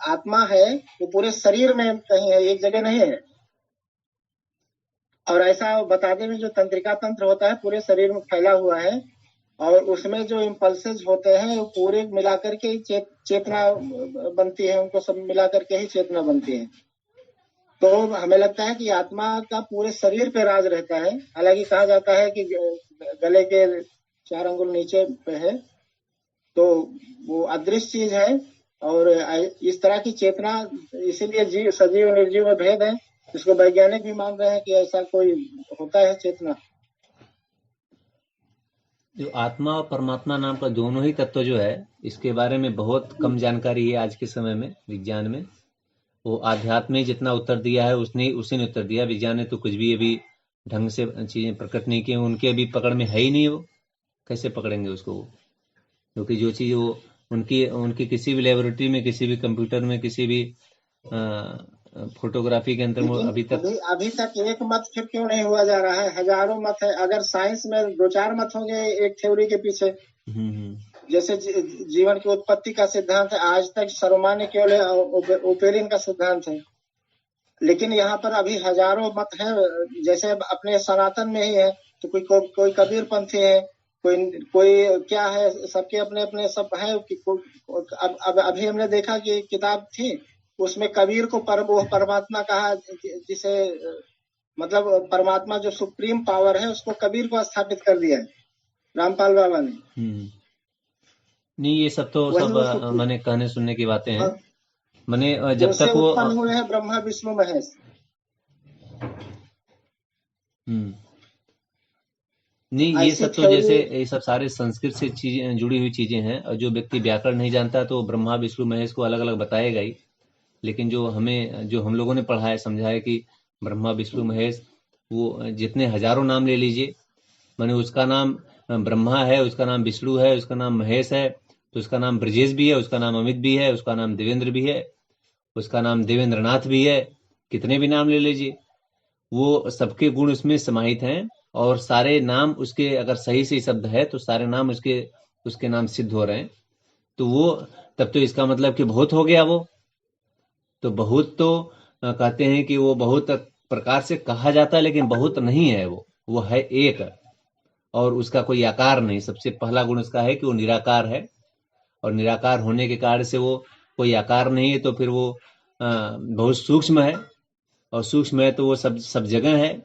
आत्मा है वो पूरे शरीर में कहीं है, एक जगह नहीं है। और ऐसा बताने में जो तंत्रिका तंत्र होता है पूरे शरीर में फैला हुआ है, और उसमें जो इम्पल्सेस होते हैं वो पूरे मिलाकर के ही चेतना बनती है, उनको सब मिलाकर के ही चेतना बनती है। तो हमें लगता है कि आत्मा का पूरे शरीर पे राज रहता है। हालांकि कहा जाता है कि गले के 4 अंगुल नीचे पे है, तो वो अदृश्य चीज है। और इस तरह की चेतना, इसीलिए सजीव निर्जीव में भेद है। इसको वैज्ञानिक भी मान रहे हैं कि ऐसा कोई होता है चेतना। जो आत्मा और परमात्मा नाम का दोनों ही तत्व जो है, इसके बारे में बहुत कम जानकारी है आज के समय में विज्ञान में। वो आध्यात्म में जितना उत्तर दिया है उसी ने उत्तर दिया। विज्ञान ने तो कुछ भी अभी ढंग से चीजें प्रकट नहीं की, उनके अभी पकड़ में है ही नहीं। वो कैसे पकड़ेंगे उसको? क्योंकि जो चीज वो उनकी किसी भी लेबोरेटरी में, किसी भी कंप्यूटर में, किसी भी फोटोग्राफी के अंदर अभी तक एक मत फिर क्यों नहीं हुआ जा रहा है? हजारों मत है। अगर साइंस में 2-4 मत होंगे एक थ्योरी के पीछे। जैसे जीवन की उत्पत्ति का सिद्धांत है, आज तक सर्वमान्य केवल ओपेरिन का सिद्धांत है। लेकिन यहाँ पर अभी हजारों मत है। जैसे अपने सनातन में ही है, तो कोई कबीर पंथी है, कोई क्या है, सबके अपने अपने सब है। अब अभी हमने देखा कि किताब थी, उसमें कबीर को परमात्मा कहा, जिसे मतलब परमात्मा जो सुप्रीम पावर है उसको कबीर को स्थापित कर दिया है रामपाल बाबा ने। नहीं, ये सब तो सब मैंने कहने सुनने की बातें हैं। माने जब उनसे तक वो उत्पन्न हुए हैं ब्रह्मा विष्णु महेश। नहीं, ये ऐसी सब तो थ्योरी जैसे ये सब सारे संस्कृत से चीजें जुड़ी हुई चीजें हैं, और जो व्यक्ति व्याकरण नहीं जानता तो ब्रह्मा विष्णु महेश को अलग अलग बताएगा ही। लेकिन जो हम लोगों ने पढ़ा है, समझा है कि ब्रह्मा विष्णु महेश, वो जितने हजारों नाम ले लीजिए, माने उसका नाम ब्रह्मा है, उसका नाम विष्णु है, उसका नाम महेश है, तो उसका नाम ब्रजेश भी है, उसका नाम अमित भी है, उसका नाम देवेंद्र भी है, उसका नाम देवेंद्रनाथ भी है। कितने भी नाम ले लीजिए, वो सबके गुण उसमें समाहित हैं। और सारे नाम उसके अगर सही सही शब्द है तो सारे नाम उसके नाम सिद्ध हो रहे हैं। तो वो तब तो इसका मतलब कि बहुत हो गया वो। तो बहुत तो कहते हैं कि वो बहुत प्रकार से कहा जाता है, लेकिन बहुत नहीं है वो है एक, और उसका कोई आकार नहीं। सबसे पहला गुण उसका है कि वो निराकार है, और निराकार होने के कारण से वो कोई आकार नहीं है, तो फिर वो बहुत सूक्ष्म है, और सूक्ष्म है तो वो सब जगह है।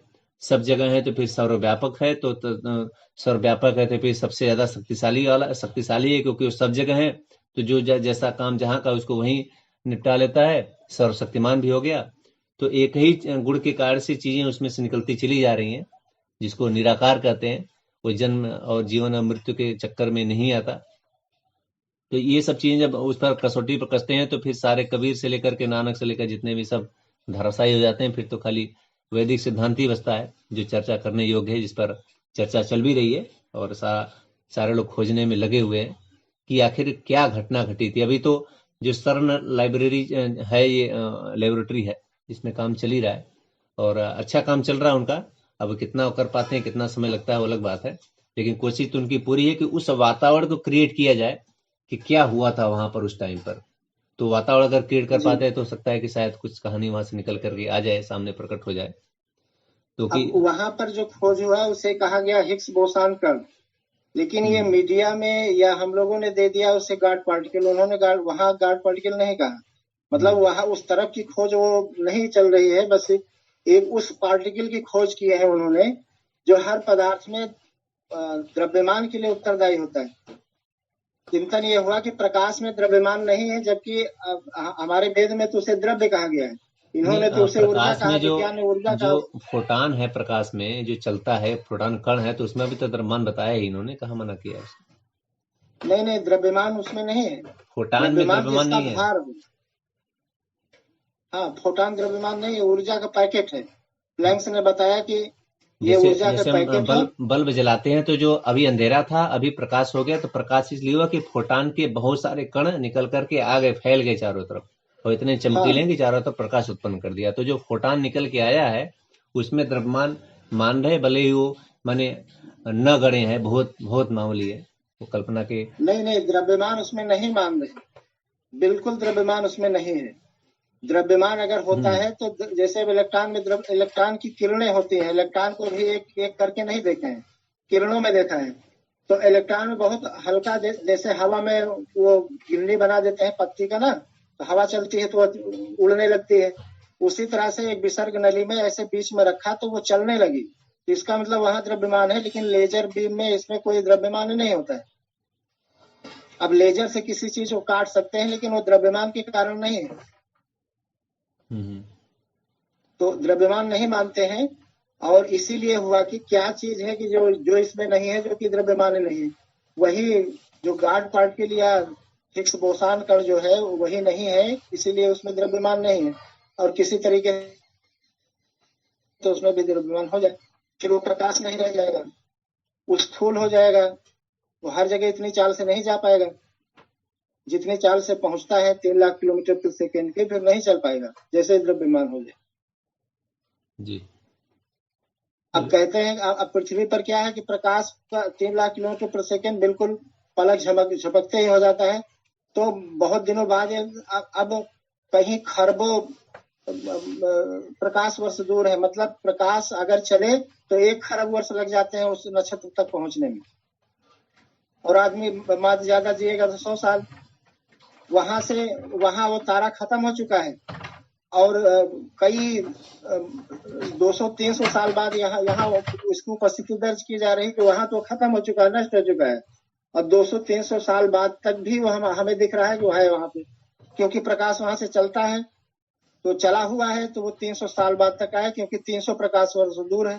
सब जगह है तो फिर सर्वव्यापक है, तो सर्वव्यापक है तो फिर सबसे ज्यादा शक्तिशाली है, क्योंकि वो सब जगह है। तो जो जैसा काम जहाँ का उसको वहीं निपटा लेता है, सर्वशक्तिमान भी हो गया। तो एक ही गुण के कारण से चीजें उसमें से निकलती चली जा रही हैं, जिसको निराकार कहते हैं। वो जन्म और जीवन और मृत्यु के चक्कर में नहीं आता। तो ये सब चीजें जब उस पर कसौटी पर कसते हैं, तो फिर सारे कबीर से लेकर के नानक से लेकर जितने भी सब धराशायी हो जाते हैं। फिर तो खाली वैदिक सिद्धांत ही बचता है जो चर्चा करने योग्य है, जिस पर चर्चा चल भी रही है, और सारे लोग खोजने में लगे हुए हैं कि आखिर क्या घटना घटी थी। अभी तो जो सर्न लाइब्रेरी है, ये लेबोरेटरी है, इसमें काम चल ही रहा है, और अच्छा काम चल रहा है उनका। अब कितना कर पाते हैं, कितना समय लगता है, वो अलग बात है। लेकिन कोशिश तो उनकी पूरी है कि उस वातावरण को क्रिएट किया जाए कि क्या हुआ था वहां पर उस टाइम पर। तो वातावरण अगर क्रिएट कर जी। पाते हैं तो हो सकता है कि शायद कुछ कहानी वहां से निकल करके आ जाए, सामने प्रकट हो जाए। तो कि अब वहां पर जो खोज हुआ उसे कहा गया हिग्स बोसान कण, लेकिन ये मीडिया में या हम लोगों ने दे दिया उसे गार्ड पार्टिकल। उन्होंने वहां गार्ड पार्टिकल नहीं कहा, मतलब वहां उस तरफ की खोज वो नहीं चल रही है। बस एक उस पार्टिकल की खोज की है उन्होंने जो हर पदार्थ में द्रव्यमान के लिए उत्तरदायी होता है। चिंतन ये हुआ कि प्रकाश में द्रव्यमान नहीं है, जबकि हमारे वेद में तो उसे द्रव्य कहा गया है, इन्होंने तो उसे ऊर्जा प्रकाश कहा, में विज्ञान ने ऊर्जा जो कहा। फोटान है, प्रकाश में जो चलता है फोटान कण है, तो उसमें भी तो द्रव्यमान बताया है इन्होंने, कहाँ मना किया है। नहीं नहीं, द्रव्यमान उसमें नहीं है। फोटान में द्रव्यमान द्रव्यमान जिसका नहीं है। भार हो। हाँ, फोटान द्रव्यमान नहीं है, ऊर्जा का पैकेट है। प्लैंक्स ने बताया कि ये जैसे ऊर्जा का जैसे हम पैकेट है। बल्ब जलाते हैं, तो जो अभी अंधेरा था अभी प्रकाश हो गया, तो प्रकाश इसलिए हुआ कि फोटान के बहुत सारे कण निकल करके आ गए, फैल गए चारों तरफ, और इतने चमकीले हाँ हैं कि चारों तरफ प्रकाश उत्पन्न कर दिया। तो जो फोटान निकल के आया है उसमें द्रव्यमान मान रहे, भले ही वो माने न गणे हैं, बहुत बहुत मामूली है, वो कल्पना के। नहीं नहीं, द्रव्यमान उसमें नहीं मान रहे, बिल्कुल द्रव्यमान उसमें नहीं है। द्रव्यमान अगर होता है तो जैसे इलेक्ट्रॉन में इलेक्ट्रॉन की किरणें होती हैं, इलेक्ट्रॉन को भी एक एक करके नहीं देखे हैं, किरणों में देखा है। तो इलेक्ट्रॉन में बहुत हल्का, जैसे हवा में वो गिल्ली बना देते हैं पत्ती का ना, तो हवा चलती है तो वो उड़ने लगती है। उसी तरह से एक विसर्ग नली में ऐसे बीच में रखा तो वो चलने लगी, तो इसका मतलब वहां द्रव्यमान है। लेकिन लेजर बीम में इसमें कोई द्रव्यमान नहीं होता है। अब लेजर से किसी चीज को काट सकते हैं, लेकिन वो द्रव्यमान के कारण नहीं है, तो द्रव्यमान नहीं मानते हैं। और इसीलिए हुआ कि क्या चीज है कि जो इसमें नहीं है, जो कि द्रव्यमान नहीं है। वही जो गार्ड पार्टिकल या हिग्स बोसान कण जो है वही नहीं है, इसीलिए उसमें द्रव्यमान नहीं है। और किसी तरीके तो उसमें भी द्रव्यमान हो जाए, फिर वो प्रकाश नहीं रह जाएगा, वो स्थूल हो जाएगा। वो हर जगह इतनी चाल से नहीं जा पाएगा, जितनी चाल से पहुंचता है 3 लाख किलोमीटर प्रति सेकेंड के, फिर नहीं चल पाएगा जैसे द्रव्यमान हो जाए जी। अब कहते हैं अब पृथ्वी पर क्या है कि प्रकाश का 3 लाख किलोमीटर प्रति सेकेंड बिल्कुल पलक झपकते ही हो जाता है। तो बहुत दिनों बाद अब कहीं खरबों प्रकाश वर्ष दूर है, मतलब प्रकाश अगर चले तो 1 खरब वर्ष लग जाते हैं उस नक्षत्र तक पहुंचने में। और आदमी ज्यादा जिएगा तो 100 साल। वहां वो तारा खत्म हो चुका है, और कई 200-300 साल बाद यहाँ उसकी उपस्थिति दर्ज की जा रही है कि वहां तो खत्म हो चुका है, नष्ट हो चुका है। और 200-300 साल बाद तक भी वो हमें दिख रहा है कि वो है वहां पे। क्योंकि प्रकाश वहां से चलता है, तो चला हुआ है तो वो 300 साल बाद तक आए, क्योंकि 300 प्रकाश वर्ष दूर है।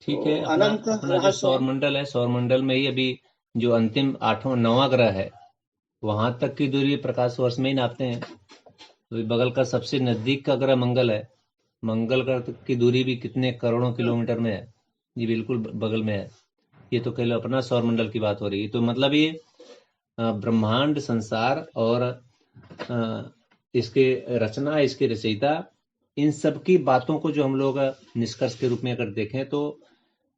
ठीक तो है। अपना अनंत अपना जो रहस्य सौर मंडल है, सौर मंडल में ही अभी जो अंतिम 8वां ग्रह है, वहां तक की दूरी प्रकाश वर्ष में ही नापते हैं। तो बगल का सबसे नजदीक का ग्रह मंगल है, मंगल ग्रह की दूरी भी कितने करोड़ों किलोमीटर में है, ये बिल्कुल बगल में है। ये तो केवल अपना सौर मंडल की बात हो रही है। तो मतलब ये ब्रह्मांड, संसार और इसके रचना, इसके रचयिता, इन सब की बातों को जो हम लोग निष्कर्ष के रूप में अगर देखें तो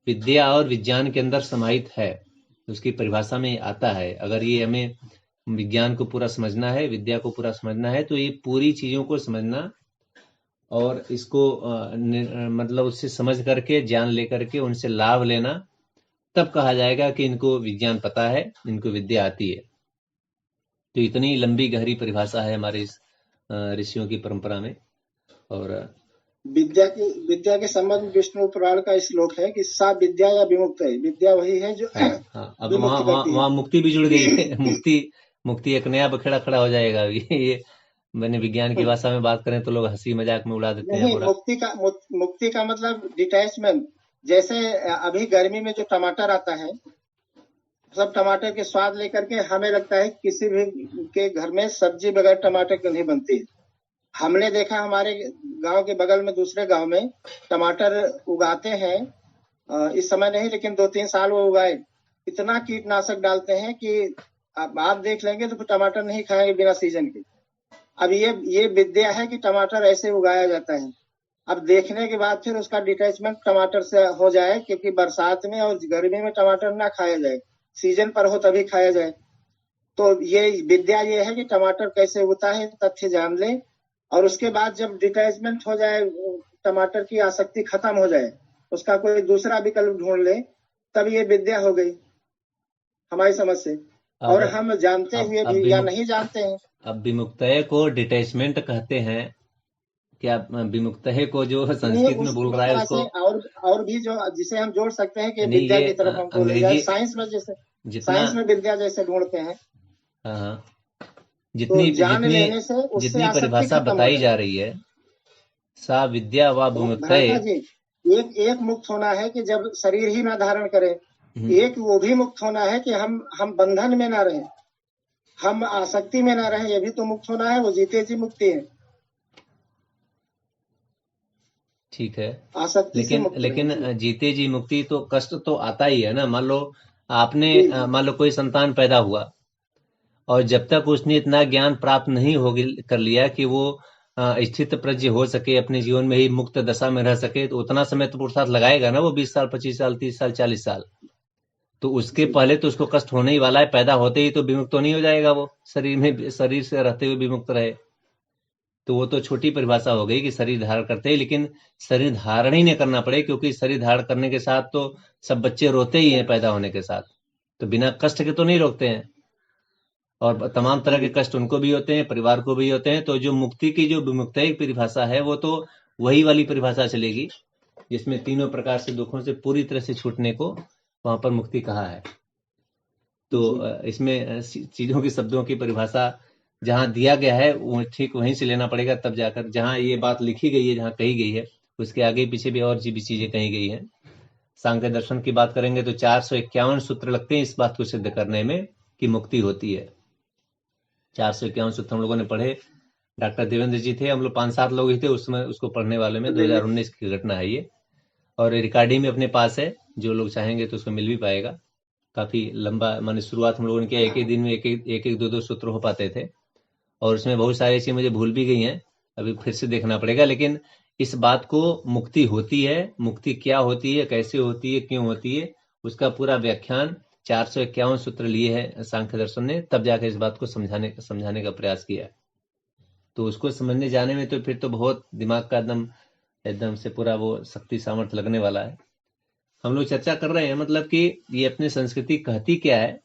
विद्या और विज्ञान के अंदर समाहित है, उसकी परिभाषा में आता है। अगर ये हमें विज्ञान को पूरा समझना है, विद्या को पूरा समझना है, तो ये पूरी चीजों को समझना और इसको मतलब उससे समझ करके, ज्ञान लेकर के उनसे लाभ लेना, तब कहा जाएगा कि इनको विज्ञान पता है, इनको विद्या आती है। तो इतनी लंबी गहरी परिभाषा है हमारे इस ऋषियों की परंपरा में। और विद्या के संबंध में विष्णु पुराण का श्लोक है कि सा विद्या या विमुक्त है। विद्या वही है जो हाँ, अब जो मुक्ति करती है। वहाँ मुक्ति भी जुड़ गई है। मुक्ति एक नया बखेड़ा खड़ा हो जाएगा अभी। ये मैंने विज्ञान की भाषा में बात करें तो लोग हंसी मजाक में उड़ा देते हैं नहीं, पूरा। मुक्ति का मतलब डिटैचमेंट। जैसे अभी गर्मी में जो टमाटर आता है, सब टमाटर के स्वाद लेकर के हमें लगता है किसी भी के घर में सब्जी बगैर टमाटर के नहीं बनती। हमने देखा हमारे गांव के बगल में दूसरे गांव में टमाटर उगाते हैं, इस समय नहीं लेकिन 2-3 साल वो उगाए, इतना कीटनाशक डालते हैं कि आप देख लेंगे तो टमाटर नहीं खाएंगे बिना सीजन के। अब ये विद्या है कि टमाटर ऐसे उगाया जाता है। अब देखने के बाद फिर उसका डिटैचमेंट टमाटर से हो जाए, क्योंकि बरसात में और गर्मी में टमाटर ना खाया जाए, सीजन पर हो तभी खाया जाए। तो ये विद्या ये है कि टमाटर कैसे उगता है तथ्य जान ले, और उसके बाद जब डिटैचमेंट हो जाए, टमाटर की आसक्ति खत्म हो जाए, उसका कोई दूसरा विकल्प ढूंढ ले, तब ये विद्या हो गई हमारी समझ से। और हम जानते हुए भी या नहीं जानते हैं। अब विमुक्तय को डिटैचमेंट कहते हैं क्या? विमुक्तय को जो संस्कृत में बोल रहा है उसको और भी जो जिसे हम जोड़ सकते हैं कि नहीं, विद्या ये की तरफ हम बोले जाए, साइंस में जैसे साइंस में विद्या जैसे ढूंढते हैं। हाँ, तो जान लेने से उससे जितनी परिभाषा बताई जा रही है, सा विद्या व विमुक्तय, एक मुक्त होना है कि जब शरीर ही ना धारण करे, एक वो भी मुक्त होना है कि हम बंधन में ना रहे, हम आसक्ति में ना रहे, ये भी तो मुक्त होना है। वो जीते जी मुक्ति है। ठीक है, आसक्ति लेकिन जीते जी मुक्ति तो कष्ट तो आता ही है ना। मान लो कोई संतान पैदा हुआ और जब तक उसने इतना ज्ञान प्राप्त नहीं कर लिया कि वो स्थित प्रज्ञ हो सके, अपने जीवन में ही मुक्त दशा में रह सके, तो उतना समय तो पुरुषार्थ लगाएगा ना वो, 20 साल, 25 साल, 30 साल, 40 साल। तो उसके पहले तो उसको कष्ट होने ही वाला है। पैदा होते ही तो विमुक्त तो नहीं हो जाएगा वो, शरीर से रहते हुए विमुक्त रहे। तो वो तो छोटी परिभाषा हो गई कि शरीर धारण करते ही, लेकिन शरीर धारण ही नहीं करना पड़े, क्योंकि शरीर धारण करने के साथ तो सब बच्चे रोते ही हैं पैदा होने के साथ, तो बिना कष्ट के तो नहीं रोकते हैं। और तमाम तरह के कष्ट उनको भी होते हैं, परिवार को भी होते हैं। तो जो मुक्ति की जो विमुक्ति परिभाषा है, वो तो वही वाली परिभाषा चलेगी जिसमें तीनों प्रकार से दुखों से पूरी तरह से छूटने को वहां पर मुक्ति कहा है। तो इसमें चीजों की, शब्दों की परिभाषा जहां दिया गया है वो ठीक वहीं से लेना पड़ेगा, तब जाकर जहां ये बात लिखी गई है, जहां कही गई है, उसके आगे पीछे भी और भी चीजें कही गई हैं। सांख्य दर्शन की बात करेंगे तो 451 सूत्र लगते हैं इस बात को सिद्ध करने में कि मुक्ति होती है। 451 सूत्र हम लोगों ने पढ़े। डॉक्टर देवेंद्र जी थे, हम लोग 5-7 लोग ही थे उसमें, उसको पढ़ने वाले में। 2019 की घटना है ये, और रिकॉर्डिंग में अपने पास है, जो लोग चाहेंगे तो उसको मिल भी पाएगा। काफी लंबा, माने शुरुआत हम लोगों ने किया, एक एक दिन में एक 2-2 सूत्र हो पाते थे, और उसमें बहुत सारी चीजें मुझे भूल भी गई हैं, अभी फिर से देखना पड़ेगा। लेकिन इस बात को, मुक्ति होती है, मुक्ति क्या होती है, कैसे होती है, क्यों होती है, उसका पूरा व्याख्यान 451 सूत्र लिए है सांख्य दर्शन ने, तब जाकर इस बात को समझाने का प्रयास किया। तो उसको समझने जाने में तो फिर तो बहुत दिमाग का एकदम से पूरा वो शक्ति सामर्थ्य लगने वाला है। हम लोग चर्चा कर रहे हैं मतलब कि ये अपनी संस्कृति कहती क्या है।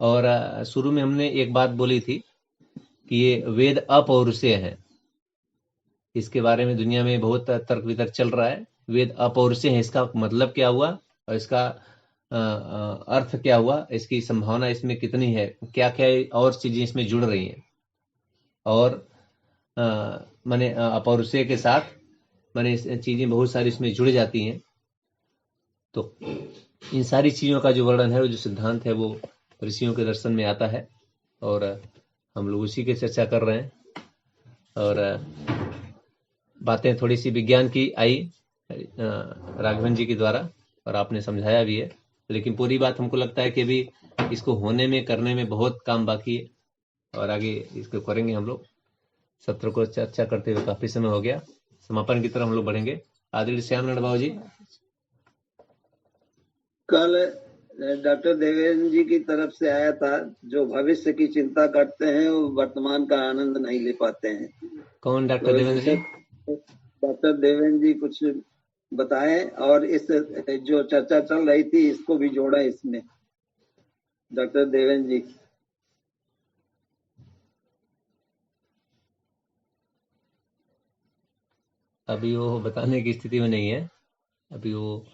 और शुरू में हमने एक बात बोली थी कि ये वेद अपौरुषेय है। इसके बारे में दुनिया में बहुत तर्क वितर्क चल रहा है। वेद अपौरुषेय है, इसका मतलब क्या हुआ और इसका अर्थ क्या हुआ, इसकी संभावना इसमें कितनी है, क्या क्या और चीजें इसमें जुड़ रही हैं, और माने अपौरुषेय के साथ माने चीजें बहुत सारी इसमें जुड़ जाती हैं। तो इन सारी चीजों का जो वर्णन है, वो जो सिद्धांत है, वो ऋषियों के दर्शन में आता है, और हम लोग उसी की चर्चा कर रहे हैं। और बातें थोड़ी सी विज्ञान की आई राघवन जी के द्वारा, और आपने समझाया भी है, लेकिन पूरी बात हमको लगता है कि अभी इसको होने में, करने में बहुत काम बाकी है, और आगे इसको करेंगे हम लोग। सत्र को चर्चा करते हुए काफी समय हो गया, समापन की तरफ हम लोग बढ़ेंगे। आदरणीय श्यामनारायण बाबू जी। कल डॉक्टर देवेंद्र जी की तरफ से आया था, जो भविष्य की चिंता करते हैं वो वर्तमान का आनंद नहीं ले पाते हैं। कौन डॉक्टर देवेंद्र जी? डॉक्टर देवेंद्र जी कुछ बताएं, और इस जो चर्चा चल रही थी इसको भी जोड़ें इसमें। डॉक्टर देवेंद्र जी। अभी वो बताने की स्थिति में नहीं है, अभी वो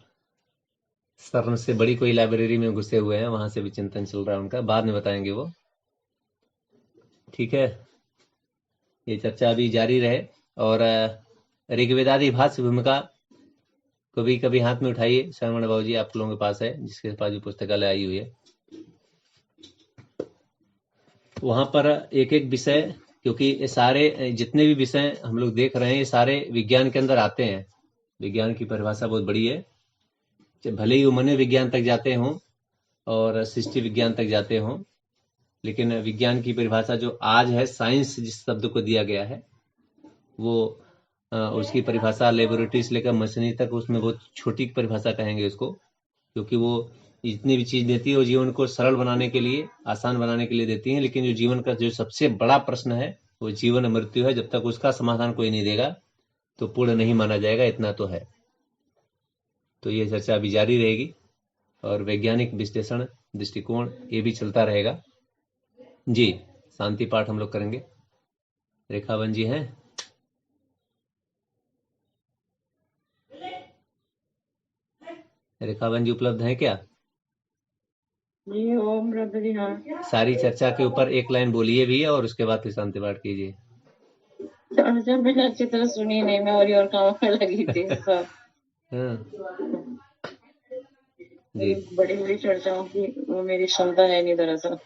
सर से बड़ी कोई लाइब्रेरी में घुसे हुए हैं, वहां से भी चिंतन चल रहा है उनका, बाद में बताएंगे वो। ठीक है, ये चर्चा अभी जारी रहे। और ऋग्वेदादि भाष्य भूमिका को भी कभी हाथ में उठाइए श्रवण बाबू जी, आप लोगों के पास है, जिसके पास भी पुस्तकालय आई हुई है, वहां पर एक एक विषय, क्योंकि ये सारे जितने भी विषय हम लोग देख रहे हैं, ये सारे विज्ञान के अंदर आते हैं। विज्ञान की परिभाषा बहुत बड़ी है, भले ही वो मनोविज्ञान तक जाते हों और सृष्टि विज्ञान तक जाते हों, लेकिन विज्ञान की परिभाषा जो आज है, साइंस जिस शब्द को दिया गया है, वो उसकी परिभाषा लेबोरेटरी से लेकर मशीनरी तक, उसमें बहुत छोटी परिभाषा कहेंगे उसको, क्योंकि वो जितनी भी चीज देती है वो जीवन को सरल बनाने के लिए, आसान बनाने के लिए देती है। लेकिन जो जीवन का जो सबसे बड़ा प्रश्न है, वो जीवन मृत्यु है, जब तक उसका समाधान कोई नहीं देगा तो पूर्ण नहीं माना जाएगा, इतना तो है। तो ये चर्चा अभी जारी रहेगी, और वैज्ञानिक विश्लेषण दृष्टिकोण ये भी चलता रहेगा जी। शांति पाठ हम लोग करेंगे। रेखावन जी हैं? रेखावन जी उपलब्ध हैं क्या? जी ओम प्रभु जी। हाँ, सारी चर्चा के ऊपर एक लाइन बोलिए भी, और उसके बाद फिर शांति पाठ कीजिए। चर्चा मैंने अच्छी तरह सुनी नहीं, मैं और काम में लगी थी। हाँ जी, बड़ी बड़ी चर्चाओं की वो मेरी क्षमता है नहीं दरअसल।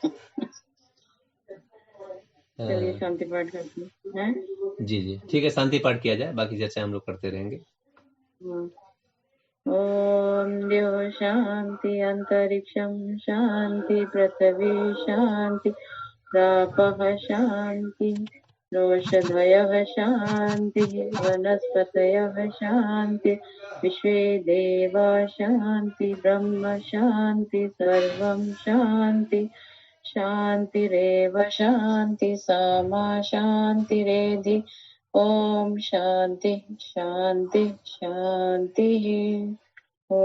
चलिए शांति पाठ करते हैं। जी जी, ठीक है, शांति पाठ किया जाए, बाकी चर्चा हम लोग करते रहेंगे। ओम देव शांति, अंतरिक्षम शांति, पृथ्वी शांति, रापः शांति, रोषधयः शांति, वनस्पतयः शांति, विश्वे देवा शांति, ब्रह्म शांति, सर्वं शांति, शांतिरेव शांति, सामा शांतिरेधि। ओम शांति शांति शांति।